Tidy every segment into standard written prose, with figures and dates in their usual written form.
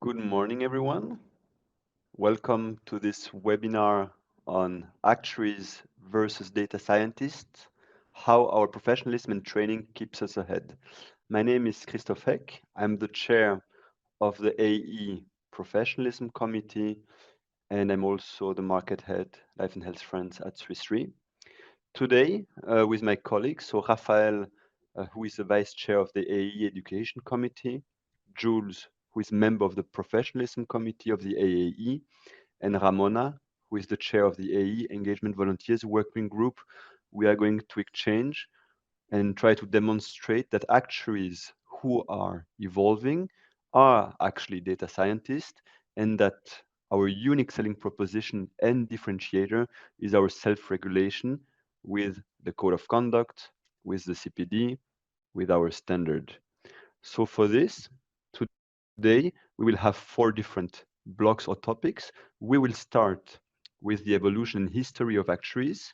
Good morning, everyone. Welcome to this webinar on actuaries versus data scientists, how our professionalism and training keeps us ahead. My name is Christophe Heck. I'm the chair of the AAE Professionalism Committee, and I'm also the market head, Life and Health Friends at Swiss Re. Today, with my colleagues, so Rafael, who is the vice chair of the AAE Education Committee, Jules, who is member of the Professionalism Committee of the AAE, and Ramona, who is the chair of the AAE Engagement Volunteers Working Group, we are going to exchange and try to demonstrate that actuaries who are evolving are actually data scientists, and that our unique selling proposition and differentiator is our self-regulation with the code of conduct, with the CPD, with our standard. So for this, today we will have 4 different blocks or topics. We will start with the evolution and history of actuaries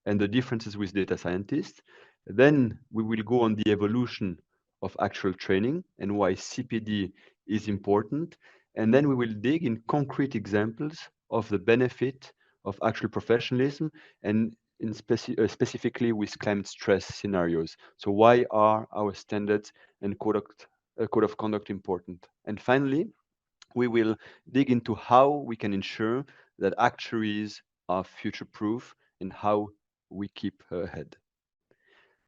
and the differences with data scientists. Then we will go on the evolution of actual training and why CPD is important. And then we will dig in concrete examples of the benefit of actual professionalism and specifically with climate stress scenarios. So why are our standards and code of conduct important? And finally, we will dig into how we can ensure that actuaries are future-proof and how we keep ahead.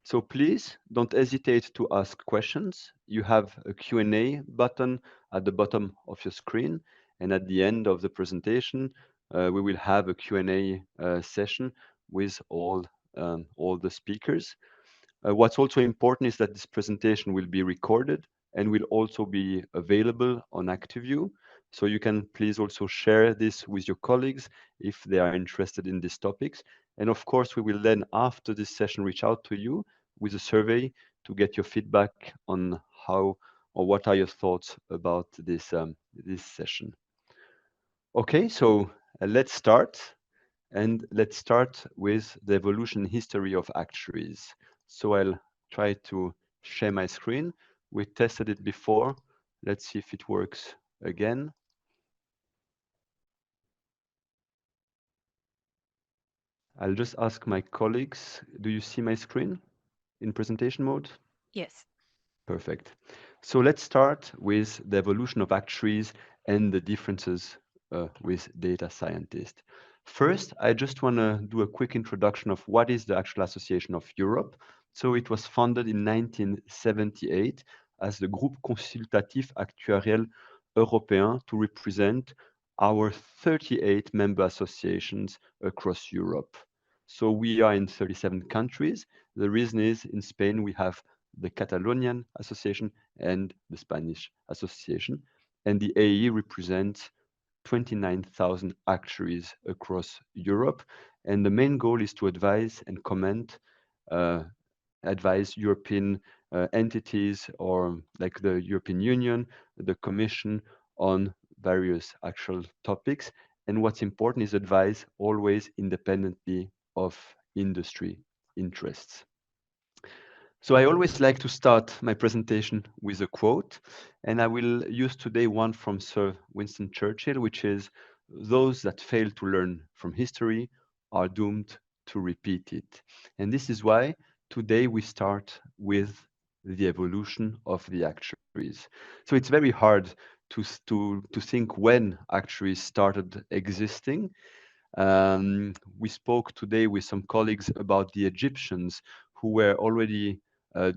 So please don't hesitate to ask questions. You have a Q&A button at the bottom of your screen, and at the end of the presentation, we will have a Q&A session with all the speakers. What's also important is that this presentation will be recorded and will also be available on ActiveView. So you can please also share this with your colleagues if they are interested in these topics. And of course, we will then, after this session, reach out to you with a survey to get your feedback on how or what are your thoughts about this, this session. Okay, so let's start. And let's start with the evolution history of actuaries. So I'll try to share my screen. We tested it before. Let's see if it works again. I'll just ask my colleagues, do you see my screen in presentation mode? Yes. Perfect. So let's start with the evolution of actuaries and the differences with data scientists. First, I just want to do a quick introduction of what is the Actuarial Association of Europe. So it was founded in 1978 as the Groupe Consultatif Actuariel Européen to represent our 38 member associations across Europe. So we are in 37 countries. The reason is in Spain we have the Catalonian Association and the Spanish Association. And the AE represents 29,000 actuaries across Europe. And the main goal is to advise and comment, advise European entities or like the European Union, the Commission on various actual topics. And what's important is advise always independently of industry interests. So I always like to start my presentation with a quote, and I will use today one from Sir Winston Churchill, which is, "Those that fail to learn from history are doomed to repeat it." And this is why today we start with the evolution of the actuaries. So it's very hard to think when actuaries started existing. We spoke today with some colleagues about the Egyptians who were already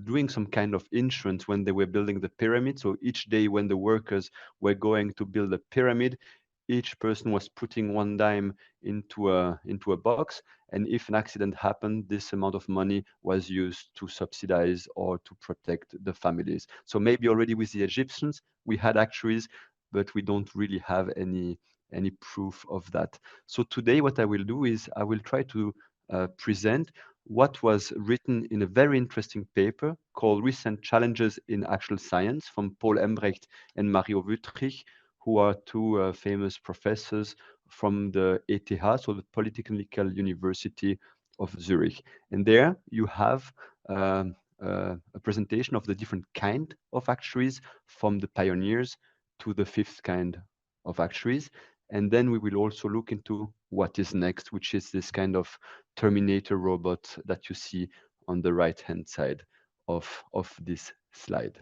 doing some kind of insurance when they were building the pyramid. So each day when the workers were going to build a pyramid, each person was putting one dime into a box, and if an accident happened, this amount of money was used to subsidize or to protect the families. So maybe already with the Egyptians we had actuaries, but we don't really have any proof of that. So today what I will do is I will try to present what was written in a very interesting paper called Recent Challenges in Actual Science from Paul Embrecht and Mario Wüttrich, who are two famous professors from the ETH, so the Polytechnical University of Zurich. And there you have a presentation of the different kind of actuaries, from the pioneers to the fifth kind of actuaries. And then we will also look into what is next, which is this kind of Terminator robot that you see on the right-hand side of this slide.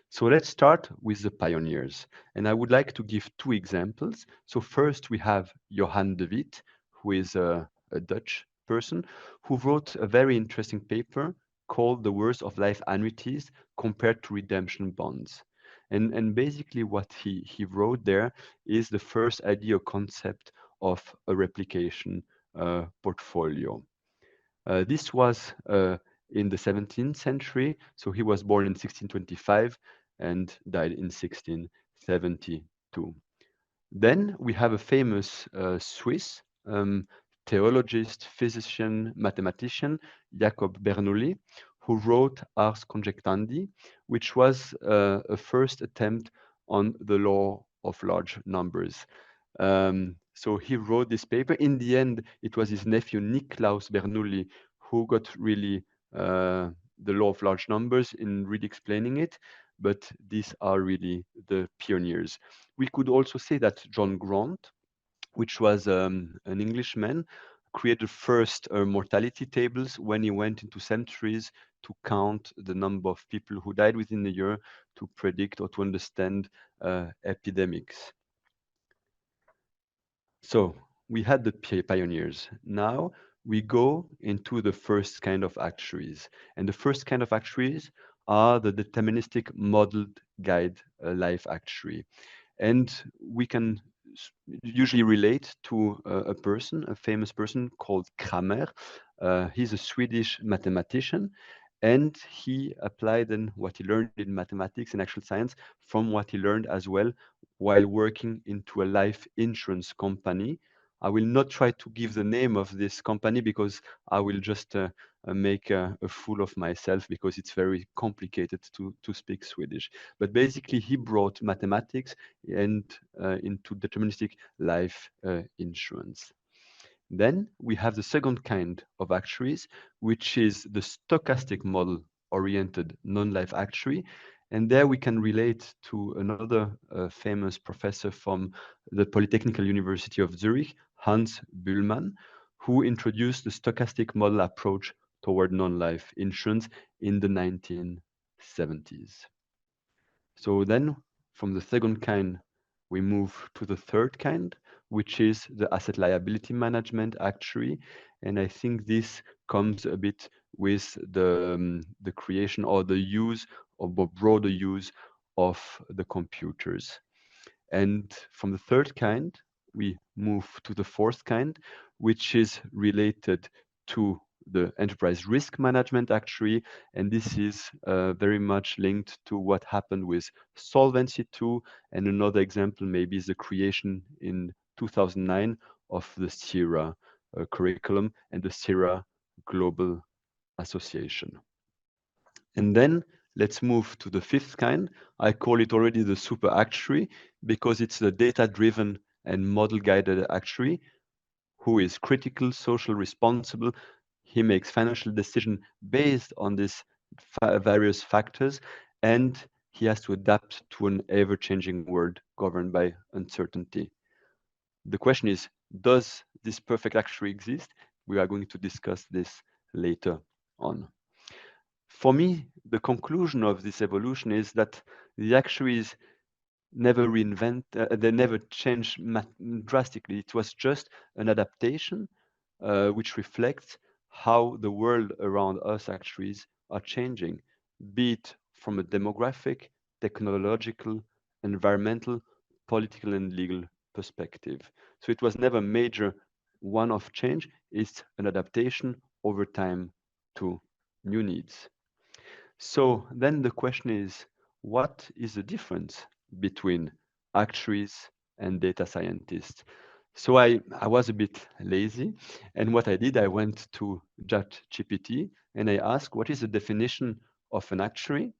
So let's start with the pioneers. And I would like to give two examples. So first we have Johan de Witt, who is a Dutch person, who wrote a very interesting paper called The Worth of Life Annuities Compared to Redemption Bonds. And basically what he wrote there is the first idea or concept of a replication portfolio. This was in the 17th century, so he was born in 1625 and died in 1672. Then we have a famous Swiss theologist, physician, mathematician, Jacob Bernoulli, who wrote Ars Conjectandi, which was a first attempt on the law of large numbers. So he wrote this paper. In the end, it was his nephew Nicolaus Bernoulli who got really the law of large numbers in really explaining it. But these are really the pioneers. We could also say that John Grant, which was an Englishman, created first mortality tables when he went into cemeteries to count the number of people who died within a year to predict or to understand epidemics. So we had the pioneers. Now we go into the first kind of actuaries. And the first kind of actuaries are the deterministic modeled guide life actuary. And we can usually relate to a person, a famous person called Kramer. He's a Swedish mathematician, and he applied then what he learned in mathematics and actual science from what he learned as well while working into a life insurance company. I will not try to give the name of this company because I will just make a fool of myself because it's very complicated to speak Swedish. But basically, he brought mathematics and into deterministic life insurance. Then we have the second kind of actuaries, which is the stochastic model oriented non-life actuary. And there we can relate to another famous professor from the Polytechnical University of Zurich, Hans Bühlmann, who introduced the stochastic model approach toward non-life insurance in the 1970s. So then from the second kind, we move to the third kind, which is the asset liability management actuary. And I think this comes a bit with the creation or the use or broader use of the computers. And from the third kind, we move to the fourth kind, which is related to the enterprise risk management actuary. And this is very much linked to what happened with Solvency II. And another example maybe is the creation in 2009 of the CIRA curriculum and the CIRA Global Association. And then let's move to the fifth kind. I call it already the super actuary because it's the data-driven and model-guided actuary who is critical, social, responsible. He makes financial decisions based on these various factors, and he has to adapt to an ever-changing world governed by uncertainty. The question is, does this perfect actuary exist? We are going to discuss this later on. For me, the conclusion of this evolution is that the actuaries never reinvent, they never changed drastically. It was just an adaptation which reflects how the world around us actuaries are changing, be it from a demographic, technological, environmental, political, and legal perspective. So it was never a major one-off change. It's an adaptation over time to new needs. So then the question is, what is the difference between actuaries and data scientists? So I was a bit lazy, and what I did, I went to ChatGPT and I asked, what is the definition of an actuary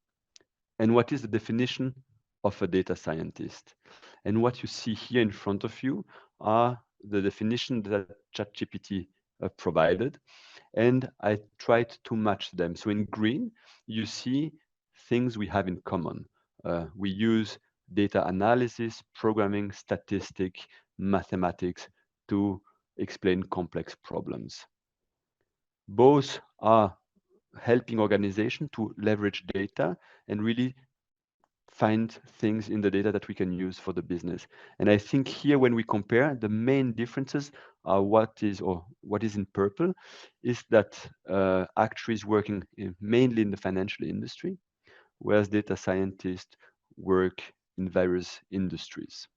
and what is the definition of a data scientist? And what you see here in front of you are the definition that ChatGPT provided, and I tried to match them. So in green, you see things we have in common. We use data analysis, programming, statistics, mathematics to explain complex problems. Both are helping organizations to leverage data and really find things in the data that we can use for the business. And I think here when we compare, the main differences are what is in purple is that actuaries working mainly in the financial industry, whereas data scientists work in various industries.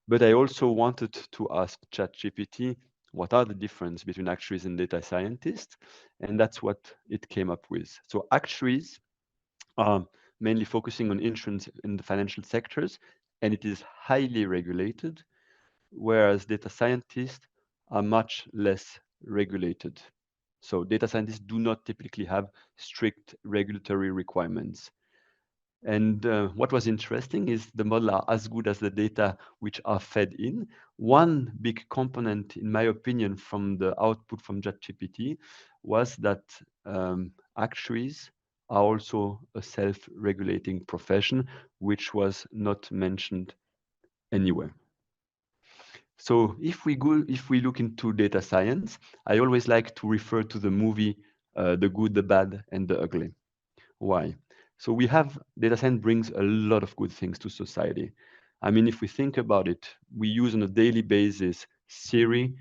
But I also wanted to ask ChatGPT, what are the differences between actuaries and data scientists? And that's what it came up with. So actuaries are mainly focusing on insurance in the financial sectors, and it is highly regulated, whereas data scientists are much less regulated. So data scientists do not typically have strict regulatory requirements. And what was interesting is the model are as good as the data which are fed in. One big component, in my opinion, from the output from ChatGPT was that actuaries are also a self-regulating profession, which was not mentioned anywhere. So if we look into data science, I always like to refer to the movie The Good, the Bad, and the Ugly. Why? So we have data science brings a lot of good things to society. I mean, if we think about it, we use on a daily basis Siri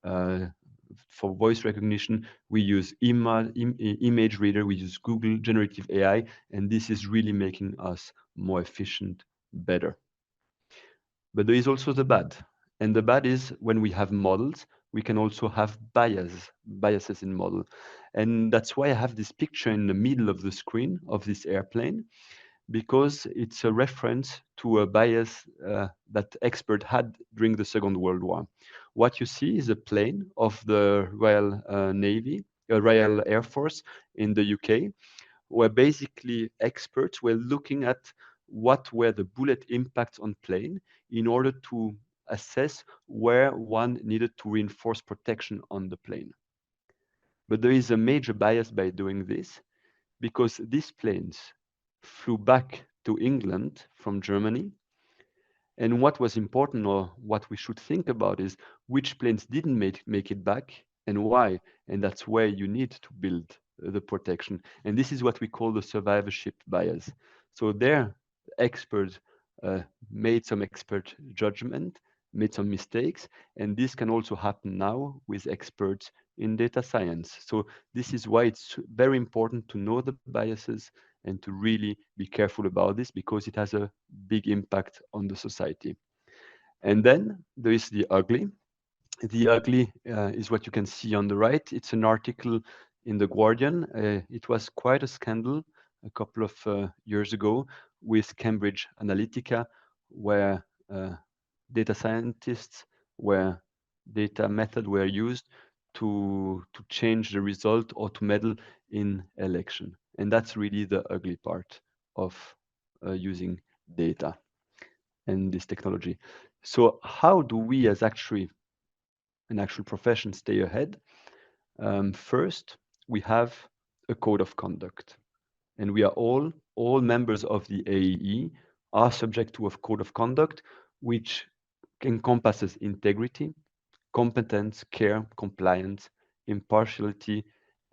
for voice recognition. We use image reader. We use Google generative AI, and this is really making us more efficient, better. But there is also the bad. And the bad is when we have models, we can also have biases in model. And that's why I have this picture in the middle of the screen of this airplane, because it's a reference to a bias that expert had during the Second World War. What you see is a plane of the Royal Royal Air Force in the UK, where basically experts were looking at what were the bullet impacts on plane in order to assess where one needed to reinforce protection on the plane. But there is a major bias by doing this, because these planes flew back to England from Germany. And what was important, or what we should think about, is which planes didn't make it back and why. And that's where you need to build the protection. And this is what we call the survivorship bias. So there, experts made some expert judgment, made some mistakes, and this can also happen now with experts in data science. So this is why it's very important to know the biases and to really be careful about this, because it has a big impact on the society. And then there is the ugly. The ugly is what you can see on the right. It's an article in The Guardian. It was quite a scandal a couple of years ago with Cambridge Analytica, where data scientists, where data method were used to change the result or to meddle in election. And that's really the ugly part of using data and this technology. So how do we as an actual profession stay ahead? First, we have a code of conduct, and we are all members of the AAE are subject to a code of conduct which encompasses integrity, competence, care, compliance, impartiality,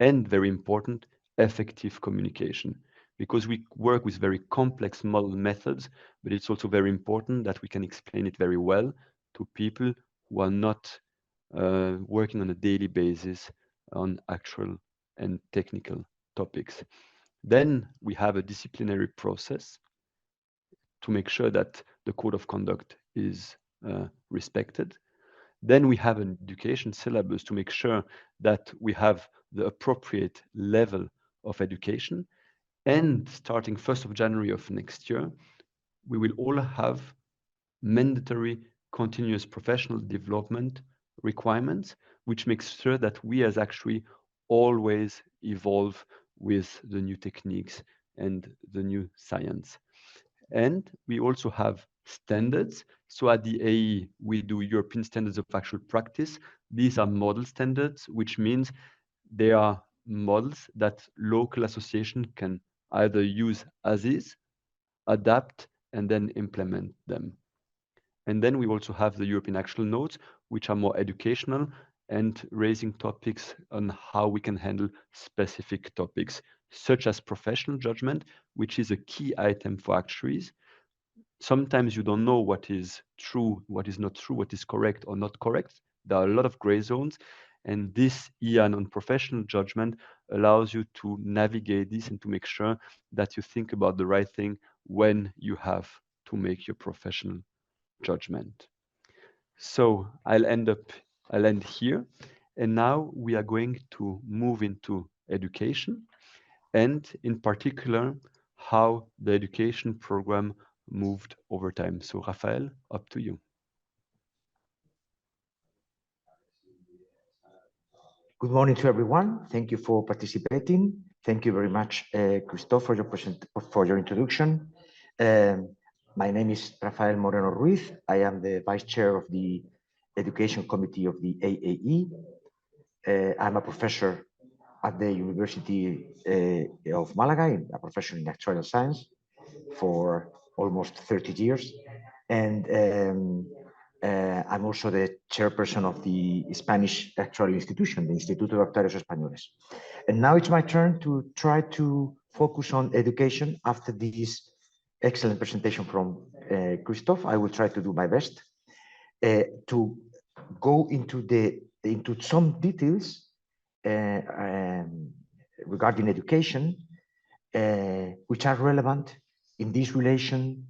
and very important, effective communication. Because we work with very complex model methods, but it's also very important that we can explain it very well to people who are not working on a daily basis on actual and technical topics. Then we have a disciplinary process to make sure that the code of conduct is respected. Then we have an education syllabus to make sure that we have the appropriate level of education. And starting 1st of January of next year, we will all have mandatory continuous professional development requirements, which makes sure that we as actually always evolve with the new techniques and the new science. And we also have standards. So at the AE, we do European Standards of Actual Practice. These are model standards, which means they are models that local association can either use as is, adapt, and then implement them. And then we also have the European Actual Notes, which are more educational and raising topics on how we can handle specific topics, such as professional judgment, which is a key item for actuaries. Sometimes you don't know what is true, what is not true, what is correct or not correct. There are a lot of gray zones, and this EAN on professional judgment allows you to navigate this and to make sure that you think about the right thing when you have to make your professional judgment. So I'll end here, and now we are going to move into education, and in particular how the education program moved over time. So Rafael, up to you. Good morning to everyone. Thank you for participating. Thank you very much, Christophe, for your introduction. My name is Rafael Moreno Ruiz. I am the Vice Chair of the Education Committee of the AAE. I'm a professor at the University of Malaga, a professor in actuarial science for almost 30 years. And I'm also the chairperson of the Spanish Actuarial Institution, the Instituto de Actuarios Españoles. And now it's my turn to try to focus on education after this excellent presentation from Christophe. I will try to do my best to go into some details regarding education, which are relevant in this relation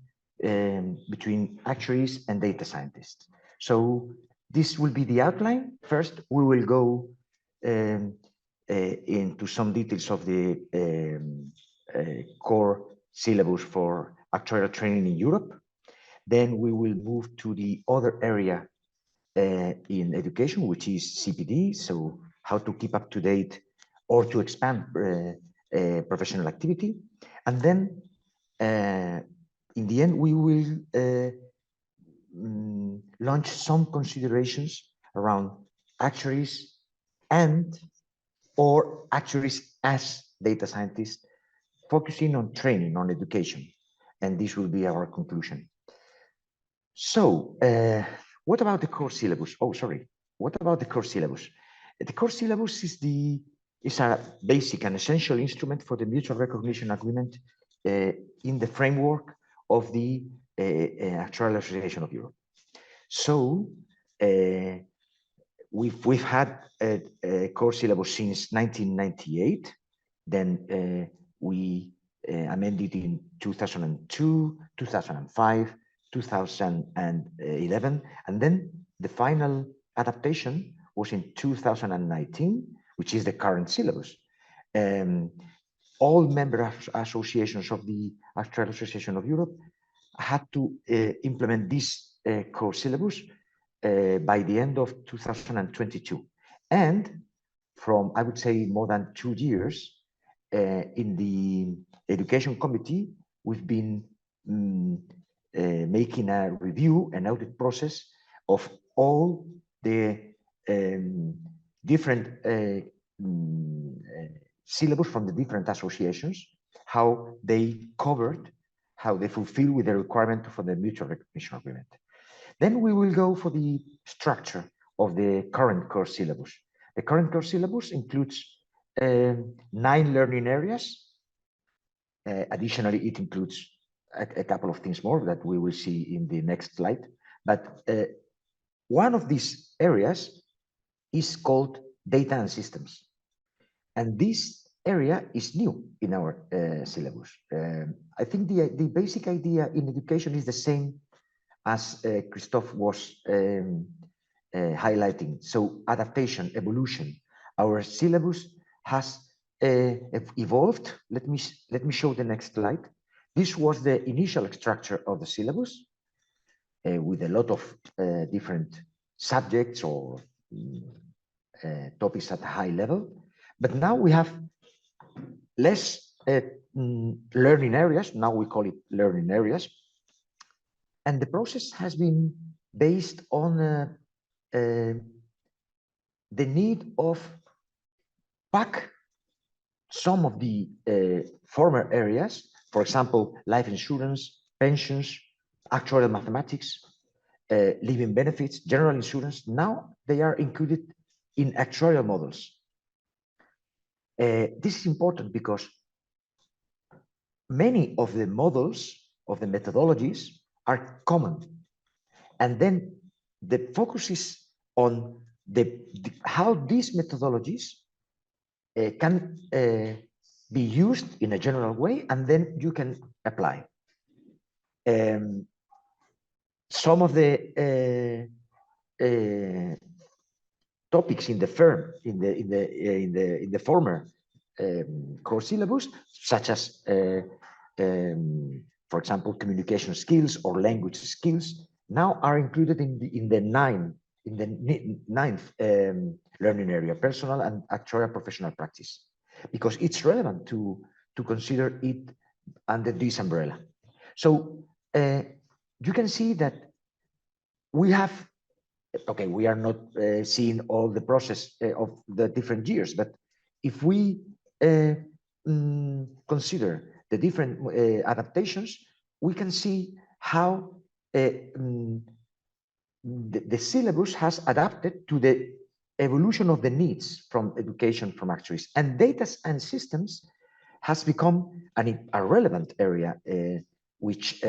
between actuaries and data scientists. So this will be the outline. First, we will go into some details of the core syllabus for actuarial training in Europe. Then we will move to the other area in education, which is CPD, so how to keep up to date or to expand professional activity. And then in the end, we will launch some considerations around actuaries or actuaries as data scientists, focusing on training, on education. And this will be our conclusion. So what about the core syllabus? Oh, sorry. What about the core syllabus? The core syllabus is a basic and essential instrument for the mutual recognition agreement in the framework of the Actuarial Association of Europe. So we've had a core syllabus since 1998. Then we amended in 2002, 2005, 2011, and then the final adaptation was in 2019, which is the current syllabus. All member associations of the Actuarial Association of Europe had to implement this core syllabus by the end of 2022. And from, I would say, more than 2 years, in the Education Committee, we've been making a review, an audit process of all the different syllabus from the different associations, how they covered, how they fulfill with the requirement for the mutual recognition agreement. Then we will go for the structure of the current core syllabus. The current core syllabus includes 9 learning areas. Additionally, it includes a couple of things more that we will see in the next slide. But one of these areas is called data and systems. And this area is new in our syllabus. I think the basic idea in education is the same as Christophe was highlighting. So adaptation, evolution. Our syllabus has evolved. Let me show the next slide. This was the initial structure of the syllabus with a lot of different subjects or topics at a high level. But now we have less learning areas. Now we call it learning areas. And the process has been based on the need of pack some of the former areas, for example, life insurance, pensions, actuarial mathematics, living benefits, general insurance. Now they are included in actuarial models. This is important because many of the models, of the methodologies, are common. And then the focus is on how these methodologies can be used in a general way, and then you can apply. Some of the topics in the former core syllabus, such as, for example, communication skills or language skills, now are included in the ninth learning area, personal and actuarial professional practice, because it's relevant to consider it under this umbrella. So you can see that we have, okay, we are not seeing all the process of the different years, but if we consider the different adaptations, we can see how the syllabus has adapted to the evolution of the needs from education from actuaries, and data and systems has become a relevant area which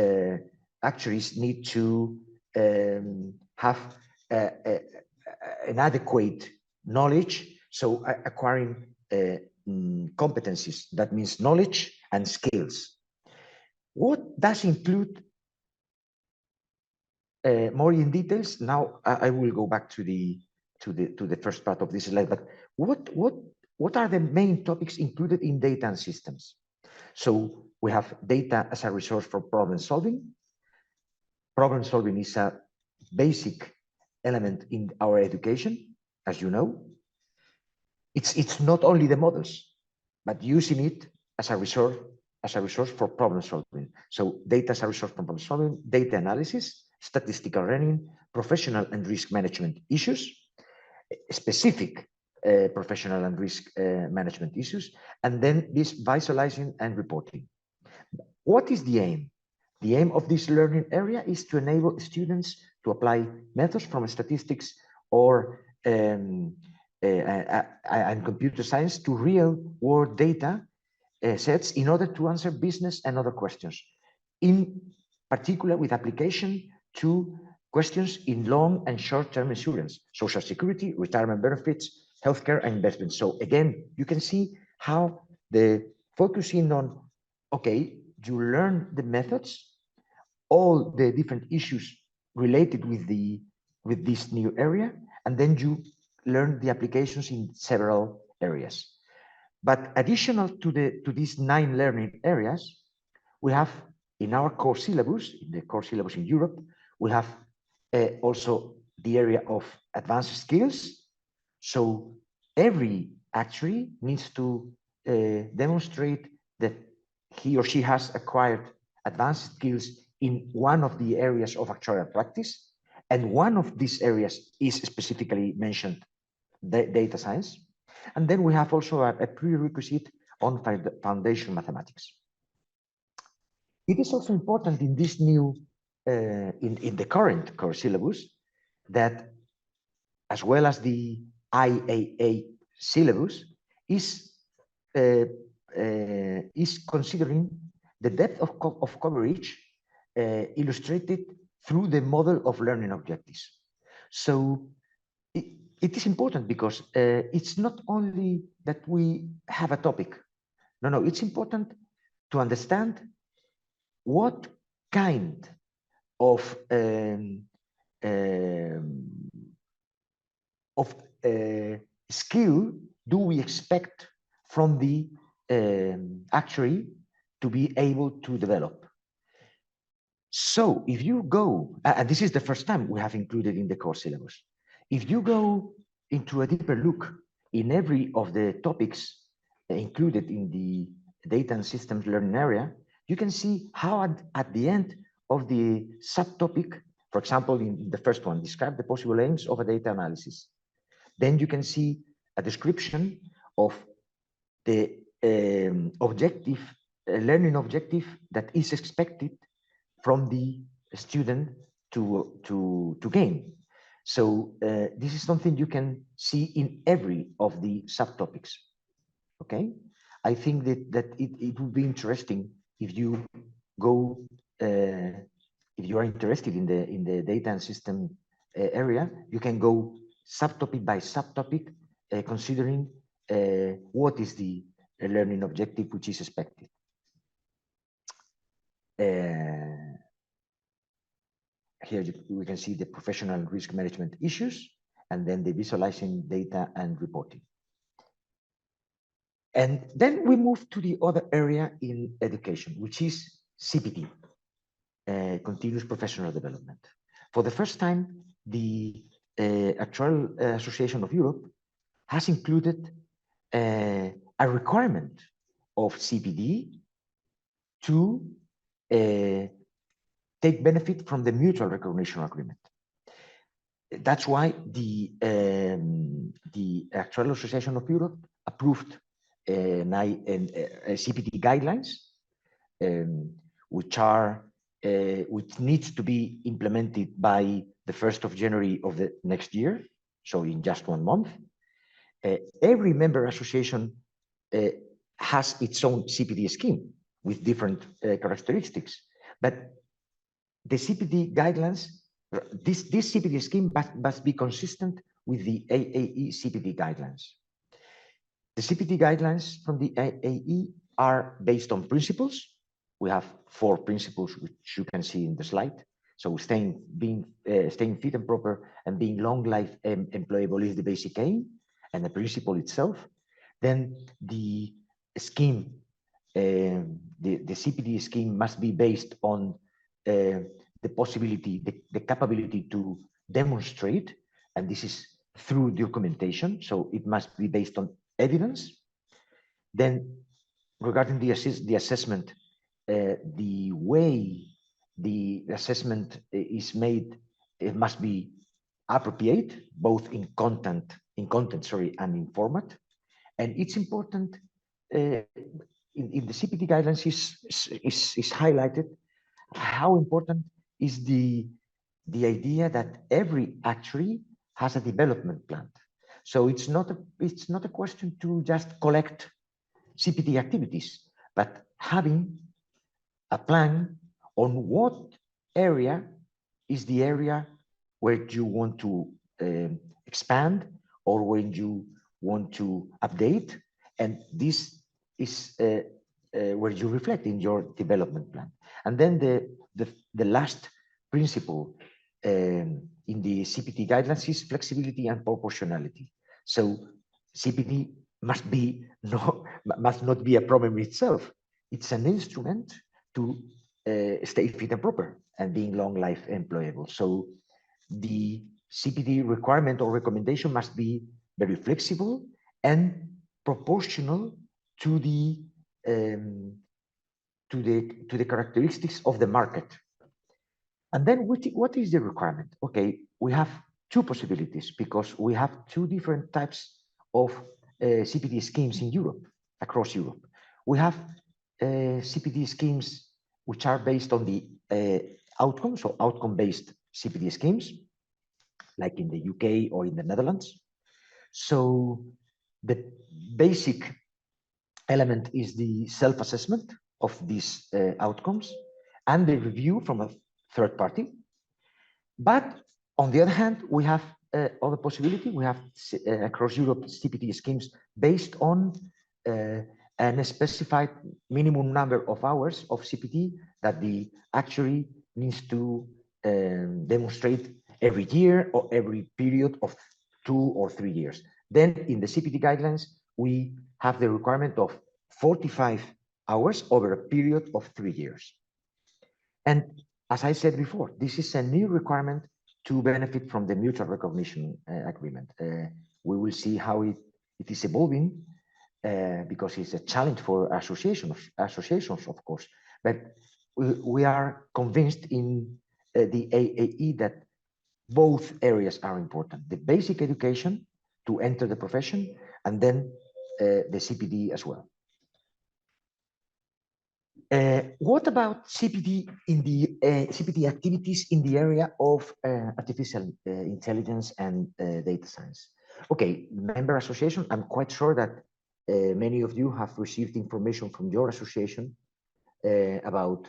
actuaries need to have an adequate knowledge, so acquiring competencies, that means knowledge and skills. What does include more in details? Now I will go back to the first part of this slide, but what are the main topics included in data and systems? So we have data as a resource for problem solving. Problem solving is a basic element in our education, as you know. It's not only the models, but using it as a resource for problem solving. So data as a resource for problem solving, data analysis, statistical learning, professional and risk management issues, specific professional and risk management issues, and then this visualizing and reporting. What is the aim? The aim of this learning area is to enable students to apply methods from statistics or and computer science to real world data sets in order to answer business and other questions, in particular with application to questions in long and short-term insurance, social security, retirement benefits, healthcare, and investments. So again, you can see how the focusing on, okay, you learn the methods, all the different issues related with this new area, and then you learn the applications in several areas. But additional to these 9 learning areas, we have in our core syllabus, in the core syllabus in Europe, we have also the area of advanced skills. So every actuary needs to demonstrate that he or she has acquired advanced skills in one of the areas of actuarial practice. And one of these areas is specifically mentioned, data science. And then we have also a prerequisite on foundation mathematics. It is also important in this new, in the current core syllabus, that as well as the IAA syllabus is considering the depth of coverage illustrated through the model of learning objectives. So it is important because it's not only that we have a topic. No, it's important to understand what kind of skill do we expect from the actuary to be able to develop. So if you go, and this is the first time we have included in the core syllabus, if you go into a deeper look in every of the topics included in the data and systems learning area, you can see how at the end of the subtopic, for example, in the first one, describe the possible aims of a data analysis. Then you can see a description of the objective, learning objective that is expected from the student to gain. So this is something you can see in every of the subtopics. Okay, I think that it would be interesting if you go if you are interested in the data and system area, you can go subtopic by subtopic, considering what is the learning objective which is expected. Here we can see the professional risk management issues, and then the visualizing data and reporting. And then we move to the other area in education, which is CPD, continuous professional development. For the first time, the Actuarial Association of Europe has included a requirement of CPD to take benefit from the mutual recognition agreement. That's why the Actuarial Association of Europe approved CPD guidelines, which needs to be implemented by the 1st of January of the next year, so in just 1 month. Every member association has its own CPD scheme with different characteristics, but the CPD guidelines, this CPD scheme must be consistent with the AAE CPD guidelines. The CPD guidelines from the AAE are based on principles. We have 4 principles, which you can see in the slide. So staying fit and proper and being long life employable is the basic aim and the principle itself. Then the scheme, the CPD scheme must be based on the possibility, the capability to demonstrate, and this is through documentation. So it must be based on evidence. Then regarding the assessment, the way the assessment is made, it must be appropriate, both in content, and in format. And it's important in the CPD guidelines is highlighted how important is the idea that every actuary has a development plan. So it's not a question to just collect CPD activities, but having a plan on what area is the area where you want to expand or when you want to update, and this is where you reflect in your development plan. And then the last principle in the CPD guidelines is flexibility and proportionality. So CPD must not be a problem itself. It's an instrument to stay fit and proper and being long life employable. So the CPD requirement or recommendation must be very flexible and proportional to the characteristics of the market. And then what is the requirement? Okay, we have 2 possibilities because we have 2 different types of CPD schemes in Europe, across Europe. We have CPD schemes which are based on the outcomes, so outcome-based CPD schemes, like in the UK or in the Netherlands. So the basic element is the self-assessment of these outcomes and the review from a third party. But on the other hand, we have other possibility. We have across Europe CPD schemes based on a specified minimum number of hours of CPD that the actuary needs to demonstrate every year or every period of 2 or 3 years. Then in the CPD guidelines, we have the requirement of 45 hours over a period of 3 years. And as I said before, this is a new requirement to benefit from the mutual recognition agreement. We will see how it is evolving because it's a challenge for associations, of course. But we are convinced in the AAE that both areas are important. The basic education to enter the profession and then the CPD as well. What about CPD in the CPD activities in the area of artificial intelligence and data science? Okay, member association. I'm quite sure that many of you have received information from your association about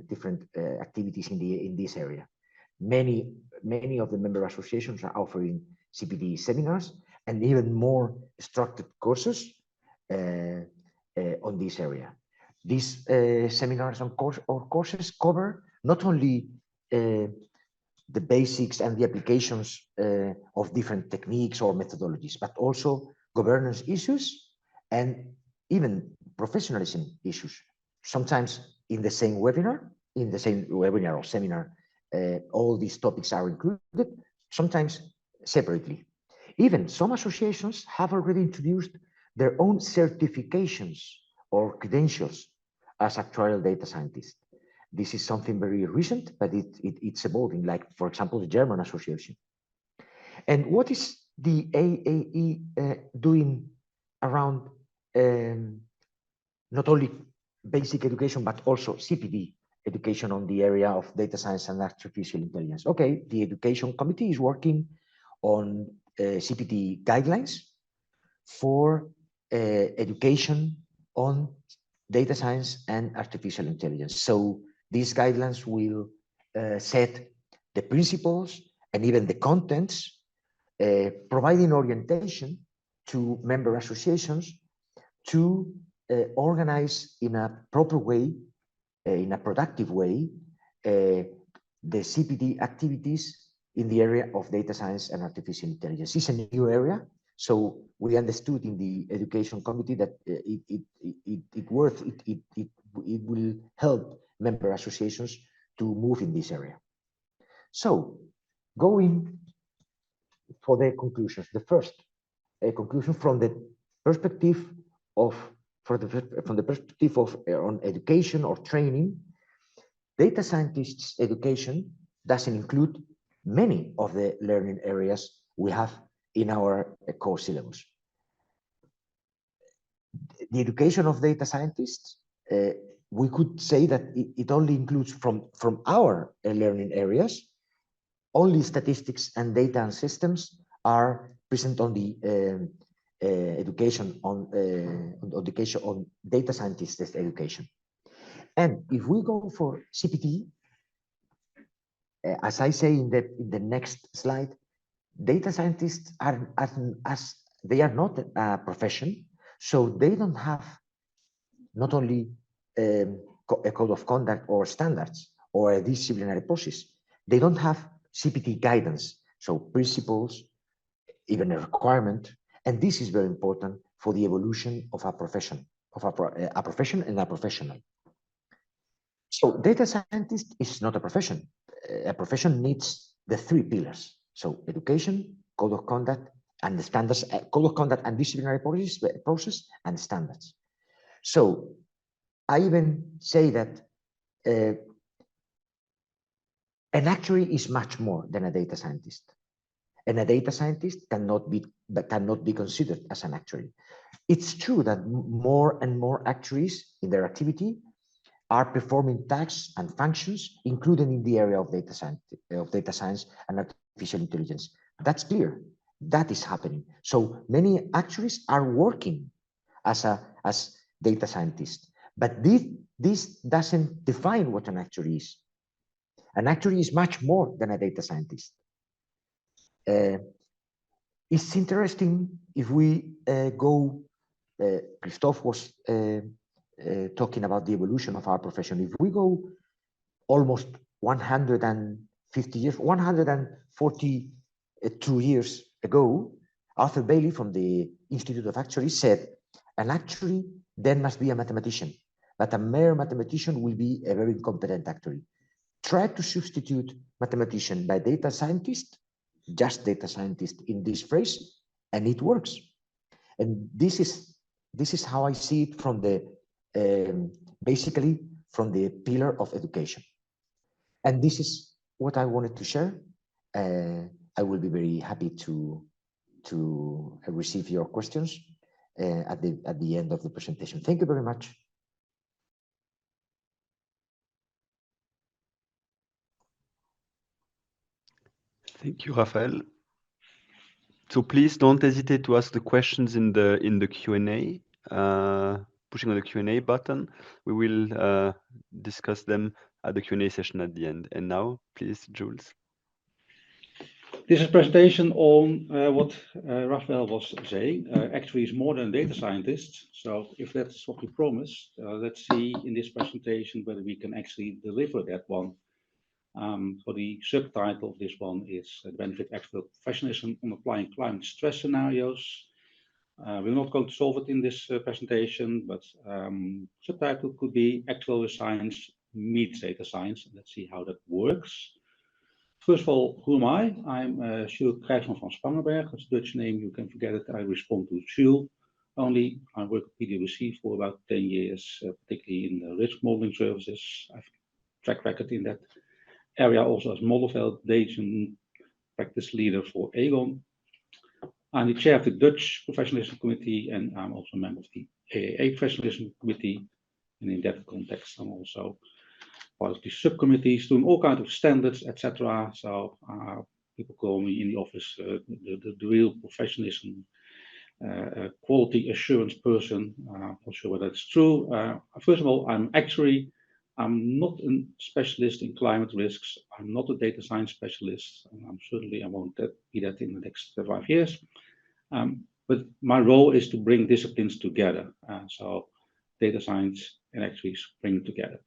different activities in this area. Many of the member associations are offering CPD seminars and even more structured courses on this area. These seminars or courses cover not only the basics and the applications of different techniques or methodologies, but also governance issues and even professionalism issues. Sometimes in the same webinar, or seminar, all these topics are included, sometimes separately. Even some associations have already introduced their own certifications or credentials as actuarial data scientists. This is something very recent, but it's evolving, like, for example, the German association. And what is the AAE doing around not only basic education, but also CPD education on the area of data science and artificial intelligence? Okay, the education committee is working on CPD guidelines for education on data science and artificial intelligence. So these guidelines will set the principles and even the contents, providing orientation to member associations to organize in a proper way, in a productive way, the CPD activities in the area of data science and artificial intelligence. It's a new area, so we understood in the education committee that it will help member associations to move in this area. So, going for the conclusions, the first conclusion from the perspective of on education or training, data scientists' education doesn't include many of the learning areas we have in our core syllabus. The education of data scientists, we could say that it only includes from our learning areas, only statistics and data and systems are present on the education on data scientists' education. And if we go for CPD, as I say in the next slide, data scientists are not a profession, so they don't have not only a code of conduct or standards or a disciplinary process. They don't have CPD guidance, so principles, even a requirement, and this is very important for the evolution of a profession, a profession and a professional. So data scientist is not a profession. A profession needs the three pillars. So education, code of conduct, and the standards, code of conduct and disciplinary process and standards. So I even say that an actuary is much more than a data scientist. And a data scientist cannot be considered as an actuary. It's true that more and more actuaries in their activity are performing tasks and functions, including in the area of data science and artificial intelligence. That's clear. That is happening. So many actuaries are working as data scientists, but this doesn't define what an actuary is. An actuary is much more than a data scientist. It's interesting if we go, Christophe was talking about the evolution of our profession. If we go almost 150 years, 142 years ago, Arthur Bailey from the Institute of Actuaries said, an actuary then must be a mathematician, but a mere mathematician will be a very incompetent actuary. Try to substitute mathematician by data scientist, just data scientist in this phrase, and it works. And this is how I see it from the basically from the pillar of education. And this is what I wanted to share. I will be very happy to receive your questions at the end of the presentation. Thank you very much. Thank you, Rafael. So please don't hesitate to ask the questions in the Q&A. Pushing on the Q&A button. We will discuss them at the Q&A session at the end. And now, please, Jules. This is a presentation on what Rafael was saying. Actuaries more than data scientists. So if that's what we promised, let's see in this presentation whether we can actually deliver that one. So the subtitle of this one is the benefit actuarial professionalism on applying climate stress scenarios. We're not going to solve it in this presentation, but subtitle could be actuarial science meets data science. Let's see how that works. First of all, who am I? I'm Jules Krijgsman van Spangenberg. That's a Dutch name. You can forget it. I respond to Jules only. I work at PwC for about 10 years, particularly in the risk modeling services. I've track record in that area also as model validation practice leader for Aegon. I'm the chair of the Dutch Professionalism Committee, and I'm also a member of the AAE Professionalism Committee. And in that context, I'm also part of the subcommittees doing all kinds of standards, etc. So people call me in the office the real professionalism quality assurance person. I'm not sure whether that's true. First of all, I'm an actuary. I'm not a specialist in climate risks. I'm not a data science specialist. And I won't be that in the next 5 years. But my role is to bring disciplines together. So data science and actuaries bring together.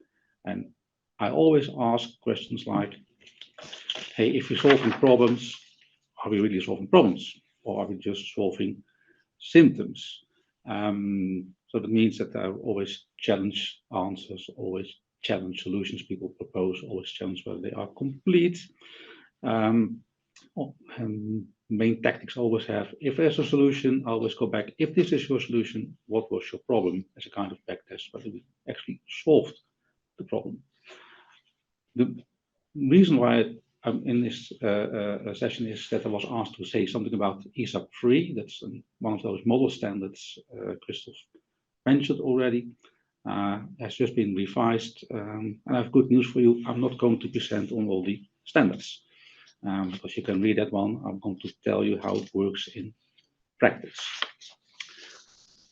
And I always ask questions like, hey, if we're solving problems, are we really solving problems? Or are we just solving symptoms? So that means that I always challenge answers, always challenge solutions people propose, always challenge whether they are complete. Main tactics always have, if there's a solution, I always go back. If this is your solution, what was your problem? As a kind of backtest, whether we actually solved the problem. The reason why I'm in this session is that I was asked to say something about ESAP 3. That's one of those model standards Christophe mentioned already. Has just been revised. And I have good news for you. I'm not going to present on all the standards. Because you can read that one. I'm going to tell you how it works in practice.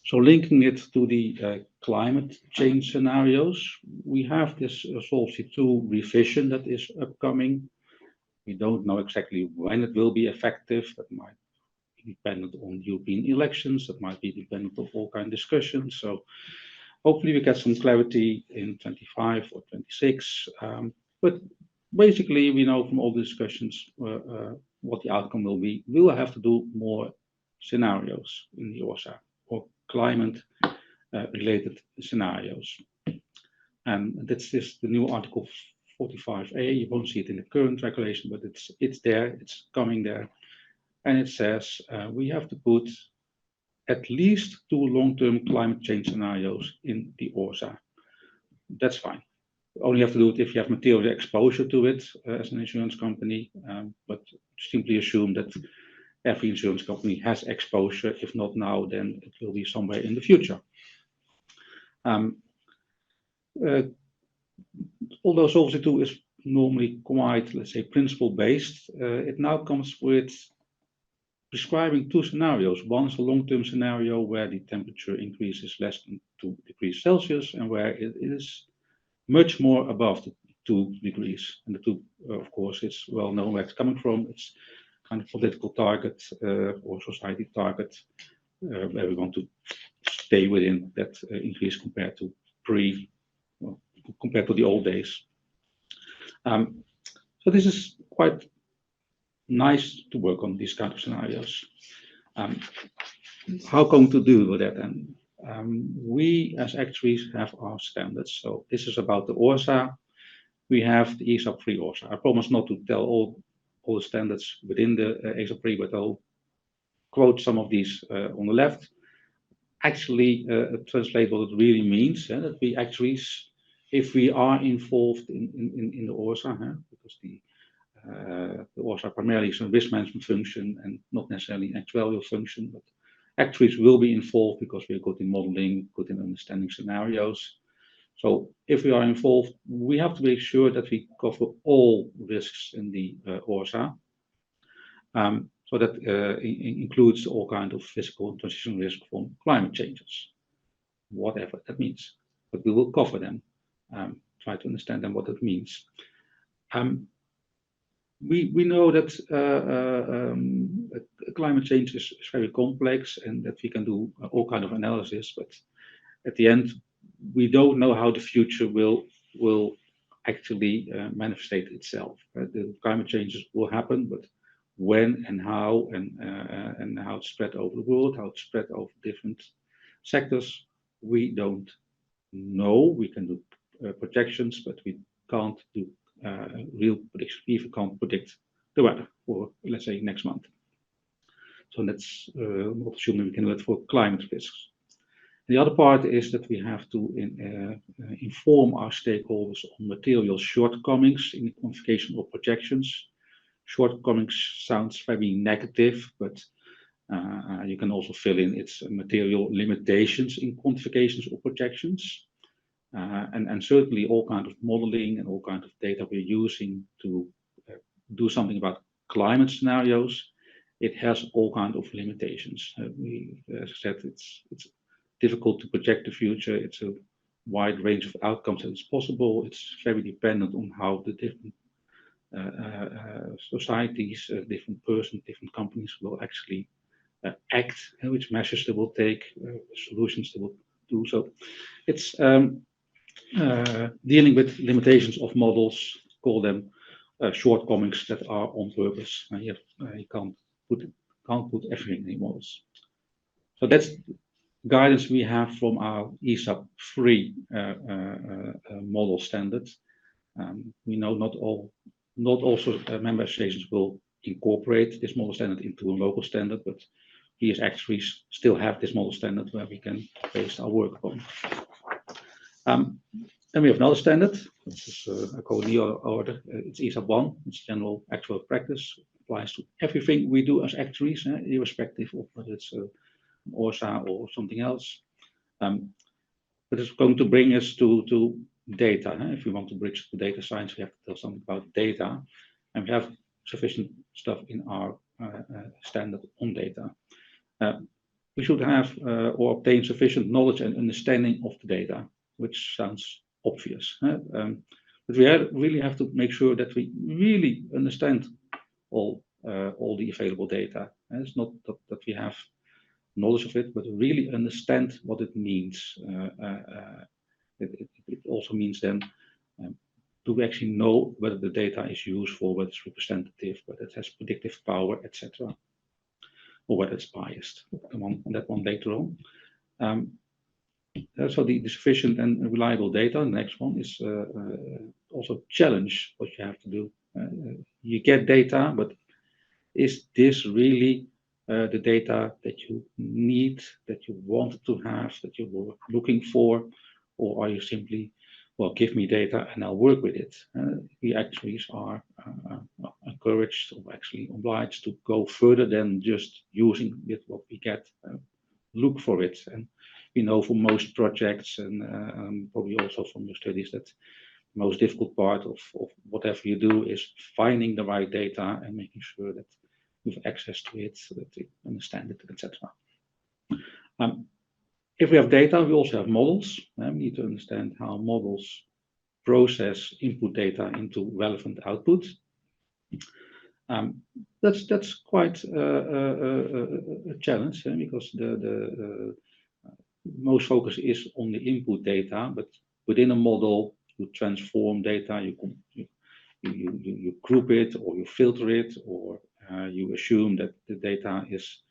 So linking it to the climate change scenarios, we have this Solvency II revision that is upcoming. We don't know exactly when it will be effective. That might be dependent on European elections. That might be dependent on all kinds of discussions. So hopefully we get some clarity in 25 or 26. But basically, we know from all the discussions what the outcome will be. We will have to do more scenarios in the ORSA, or climate-related scenarios. And that's just the new Article 45A. You won't see it in the current regulation, but it's there, it's coming there. And it says we have to put at least 2 long-term climate change scenarios in the ORSA. That's fine. You only have to do it if you have material exposure to it as an insurance company, but simply assume that every insurance company has exposure. If not now, then it will be somewhere in the future. Although Solvency II is normally quite, let's say, principle-based, it now comes with prescribing 2 scenarios. One is a long-term scenario where the temperature increase is less than 2 degrees Celsius and where it is much more above the 2 degrees. And the 2, of course, it's well known where it's coming from. It's kind of political target or society target where we want to stay within that increase compared to compared to the old days. So this is quite nice to work on these kind of scenarios. How going to do with that then? We as actuaries have our standards. So this is about the ORSA. We have the ESAP 3 ORSA. I promise not to tell all the standards within the ESAP 3, but I'll quote some of these on the left. Actually translate what it really means, that we actuaries, if we are involved in the ORSA, because the ORSA primarily is a risk management function and not necessarily an actuarial function, but actuaries will be involved because we are good in modeling, good in understanding scenarios. So if we are involved, we have to make sure that we cover all risks in the ORSA. So that includes all kinds of physical transition risk from climate changes, whatever that means. But we will cover them, try to understand them what it means. We know that climate change is very complex and that we can do all kinds of analysis, but at the end, we don't know how the future will actually manifestate itself. The climate changes will happen, but when and how it's spread over the world, how it's spread over different sectors, we don't know. We can do projections, but we can't do real predictions. We even can't predict the weather for, let's say, next month. So that's not assuming we can do it for climate risks. The other part is that we have to inform our stakeholders on material shortcomings in the quantification of projections. Shortcomings sounds very negative, but you can also fill in its material limitations in quantifications or projections. And certainly all kinds of modeling and all kinds of data we're using to do something about climate scenarios, it has all kinds of limitations. As I said, it's difficult to project the future. It's a wide range of outcomes that is possible. It's very dependent on how the different societies, different persons, different companies will actually act, and which measures they will take, solutions they will do. So it's dealing with limitations of models, call them shortcomings that are on purpose. You can't put everything in models. So that's guidance we have from our ESAP 3 model standard. We know not all member associations will incorporate this model standard into a local standard, but we as actuaries still have this model standard where we can base our work upon. Then we have another standard. This is I call it the order. It's ESAP 1. It's general actual practice. Applies to everything we do as actuaries, irrespective of whether it's ORSA or something else. But it's going to bring us to data. If we want to bridge to data science, we have to tell something about data. And we have sufficient stuff in our standard on data. We should have or obtain sufficient knowledge and understanding of the data, which sounds obvious. But we really have to make sure that we really understand all the available data. And it's not that we have knowledge of it, but really understand what it means. It also means then to actually know whether the data is useful, whether it's representative, whether it has predictive power, etc., or whether it's biased. We'll come on that one later on. So the sufficient and reliable data. The next one is also challenge what you have to do. You get data, but is this really the data that you need, that you wanted to have, that you were looking for, or are you simply, well, give me data and I'll work with it? We actuaries are encouraged or actually obliged to go further than just using with what we get. Look for it. And we know for most projects and probably also from your studies that the most difficult part of whatever you do is finding the right data and making sure that you have access to it, so that you understand it, etc. If we have data, we also have models. We need to understand how models process input data into relevant output. That's quite a challenge, because the most focus is on the input data, but within a model, you transform data, you group it, or you filter it, or you assume that the data is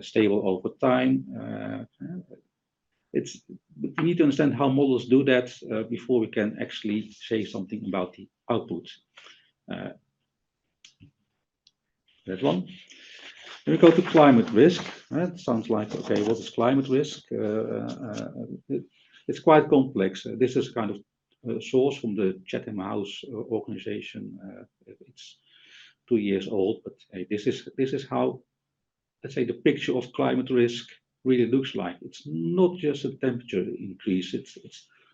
stable over time. We need to understand how models do that before we can actually say something about the output. That one. Then we go to climate risk. It sounds like, okay, what is climate risk? It's quite complex. This is kind of source from the Chatham House organization. It's 2 years old, but hey, this is how, let's say, the picture of climate risk really looks like. It's not just a temperature increase. It's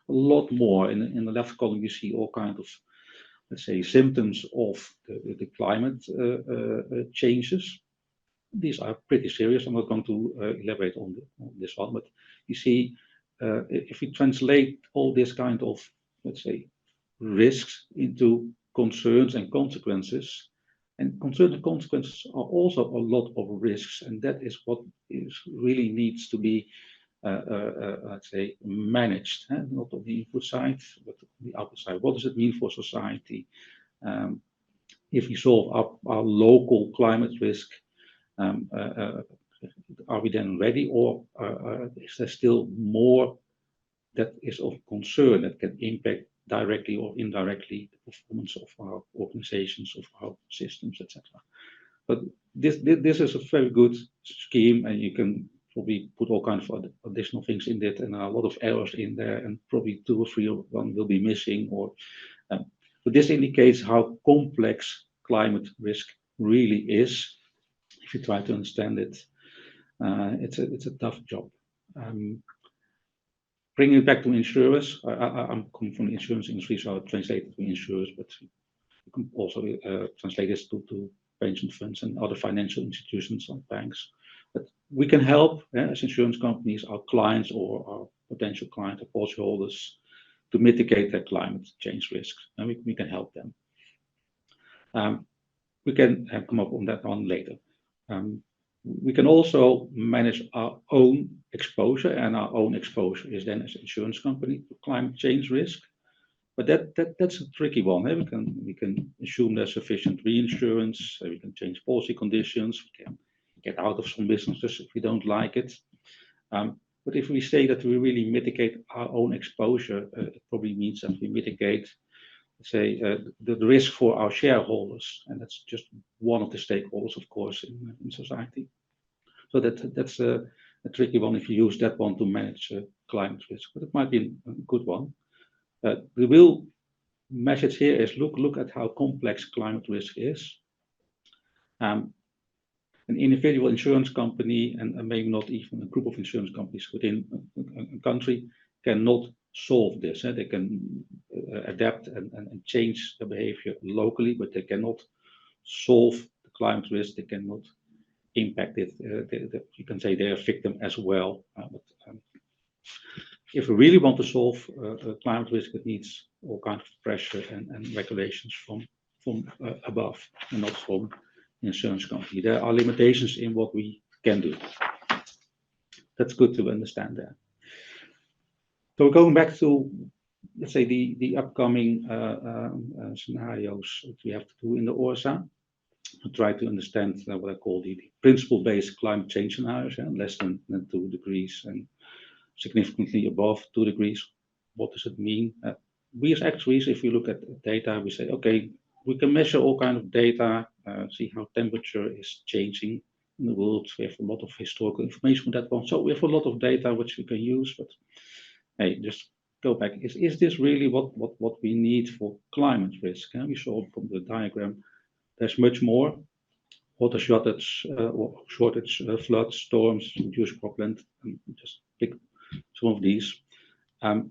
a lot more. In the left column, you see all kinds of let's say, symptoms of the climate changes. These are pretty serious. I'm not going to elaborate on this one, but you see, if we translate all this kind of, let's say, risks into concerns and consequences, and concerns and consequences are also a lot of risks, and that is what really needs to be, let's say, managed, not on the input side, but on the output side. What does it mean for society? If we solve our local climate risk, are we then ready, or is there still more that is of concern that can impact directly or indirectly the performance of our organizations, of our systems, etc. But this is a very good scheme, and you can probably put all kinds of additional things in it, and a lot of errors in there, and probably 2 or 3 of them will be missing. Or but this indicates how complex climate risk really is. If you try to understand it, it's a tough job. Bringing it back to insurers, I'm coming from the insurance industry, so I translate it to insurers, but you can also translate this to pension funds and other financial institutions like banks. But we can help as insurance companies, our clients or our potential clients, or policyholders, to mitigate their climate change risks, and we can help them. We can come up on that one later. We can also manage our own exposure, and our own exposure is then as an insurance company to climate change risk. But that's a tricky one. We can assume there's sufficient reinsurance, we can change policy conditions, we can get out of some businesses if we don't like it. But if we say that we really mitigate our own exposure, it probably means that we mitigate, say, the risk for our shareholders, and that's just one of the stakeholders, of course, in society. So that's a tricky one if you use that one to manage climate risk, but it might be a good one. The real message here is look at how complex climate risk is. An individual insurance company, and maybe not even a group of insurance companies within a country, cannot solve this. They can adapt and change the behavior locally, but they cannot solve the climate risk. They cannot impact it. You can say they're a victim as well. But if we really want to solve climate risk, it needs all kinds of pressure and regulations from above, and not from the insurance company. There are limitations in what we can do. That's good to understand there. So we're going back to, let's say, the upcoming scenarios that we have to do in the ORSA. To try to understand what I call the principle-based climate change scenarios, less than 2 degrees and significantly above 2 degrees. What does it mean? We as actuaries, if we look at data, we say, okay, we can measure all kinds of data, see how temperature is changing in the world. We have a lot of historical information on that one. So we have a lot of data which we can use, but hey, just go back. Is this really what we need for climate risk? We saw from the diagram, there's much more. Water shortage, floods, storms, reduced cropland, and just pick some of these. It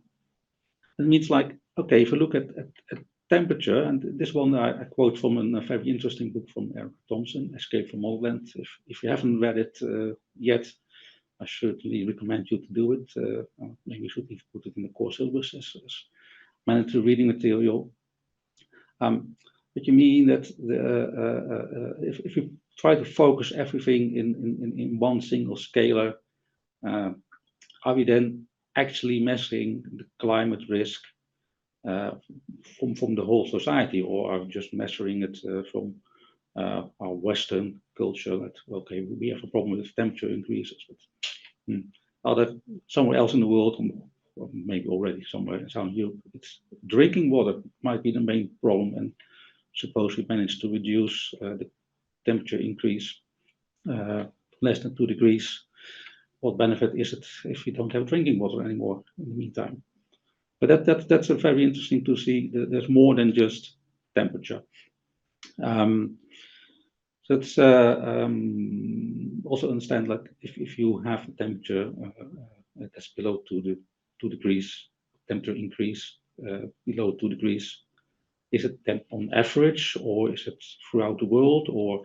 means, like, okay, if you look at temperature, and this one I quote from a very interesting book from Eric Thompson, Escape from Modeland. If you haven't read it yet, I certainly recommend you to do it. Maybe we should even put it in the course syllabus as mandatory reading material. But you mean that if you try to focus everything in one single scalar, are we then actually measuring the climate risk from the whole society, or are we just measuring it from our Western culture? That, okay, we have a problem with temperature increases, but other somewhere else in the world, or maybe already somewhere in Southern Europe, it's drinking water might be the main problem. And suppose we manage to reduce the temperature increase less than 2 degrees, what benefit is it if we don't have drinking water anymore in the meantime? But that's a very interesting to see that there's more than just temperature. So it's also understand, like, if you have a temperature that's below 2 degrees, temperature increase below 2 degrees, is it then on average, or is it throughout the world, or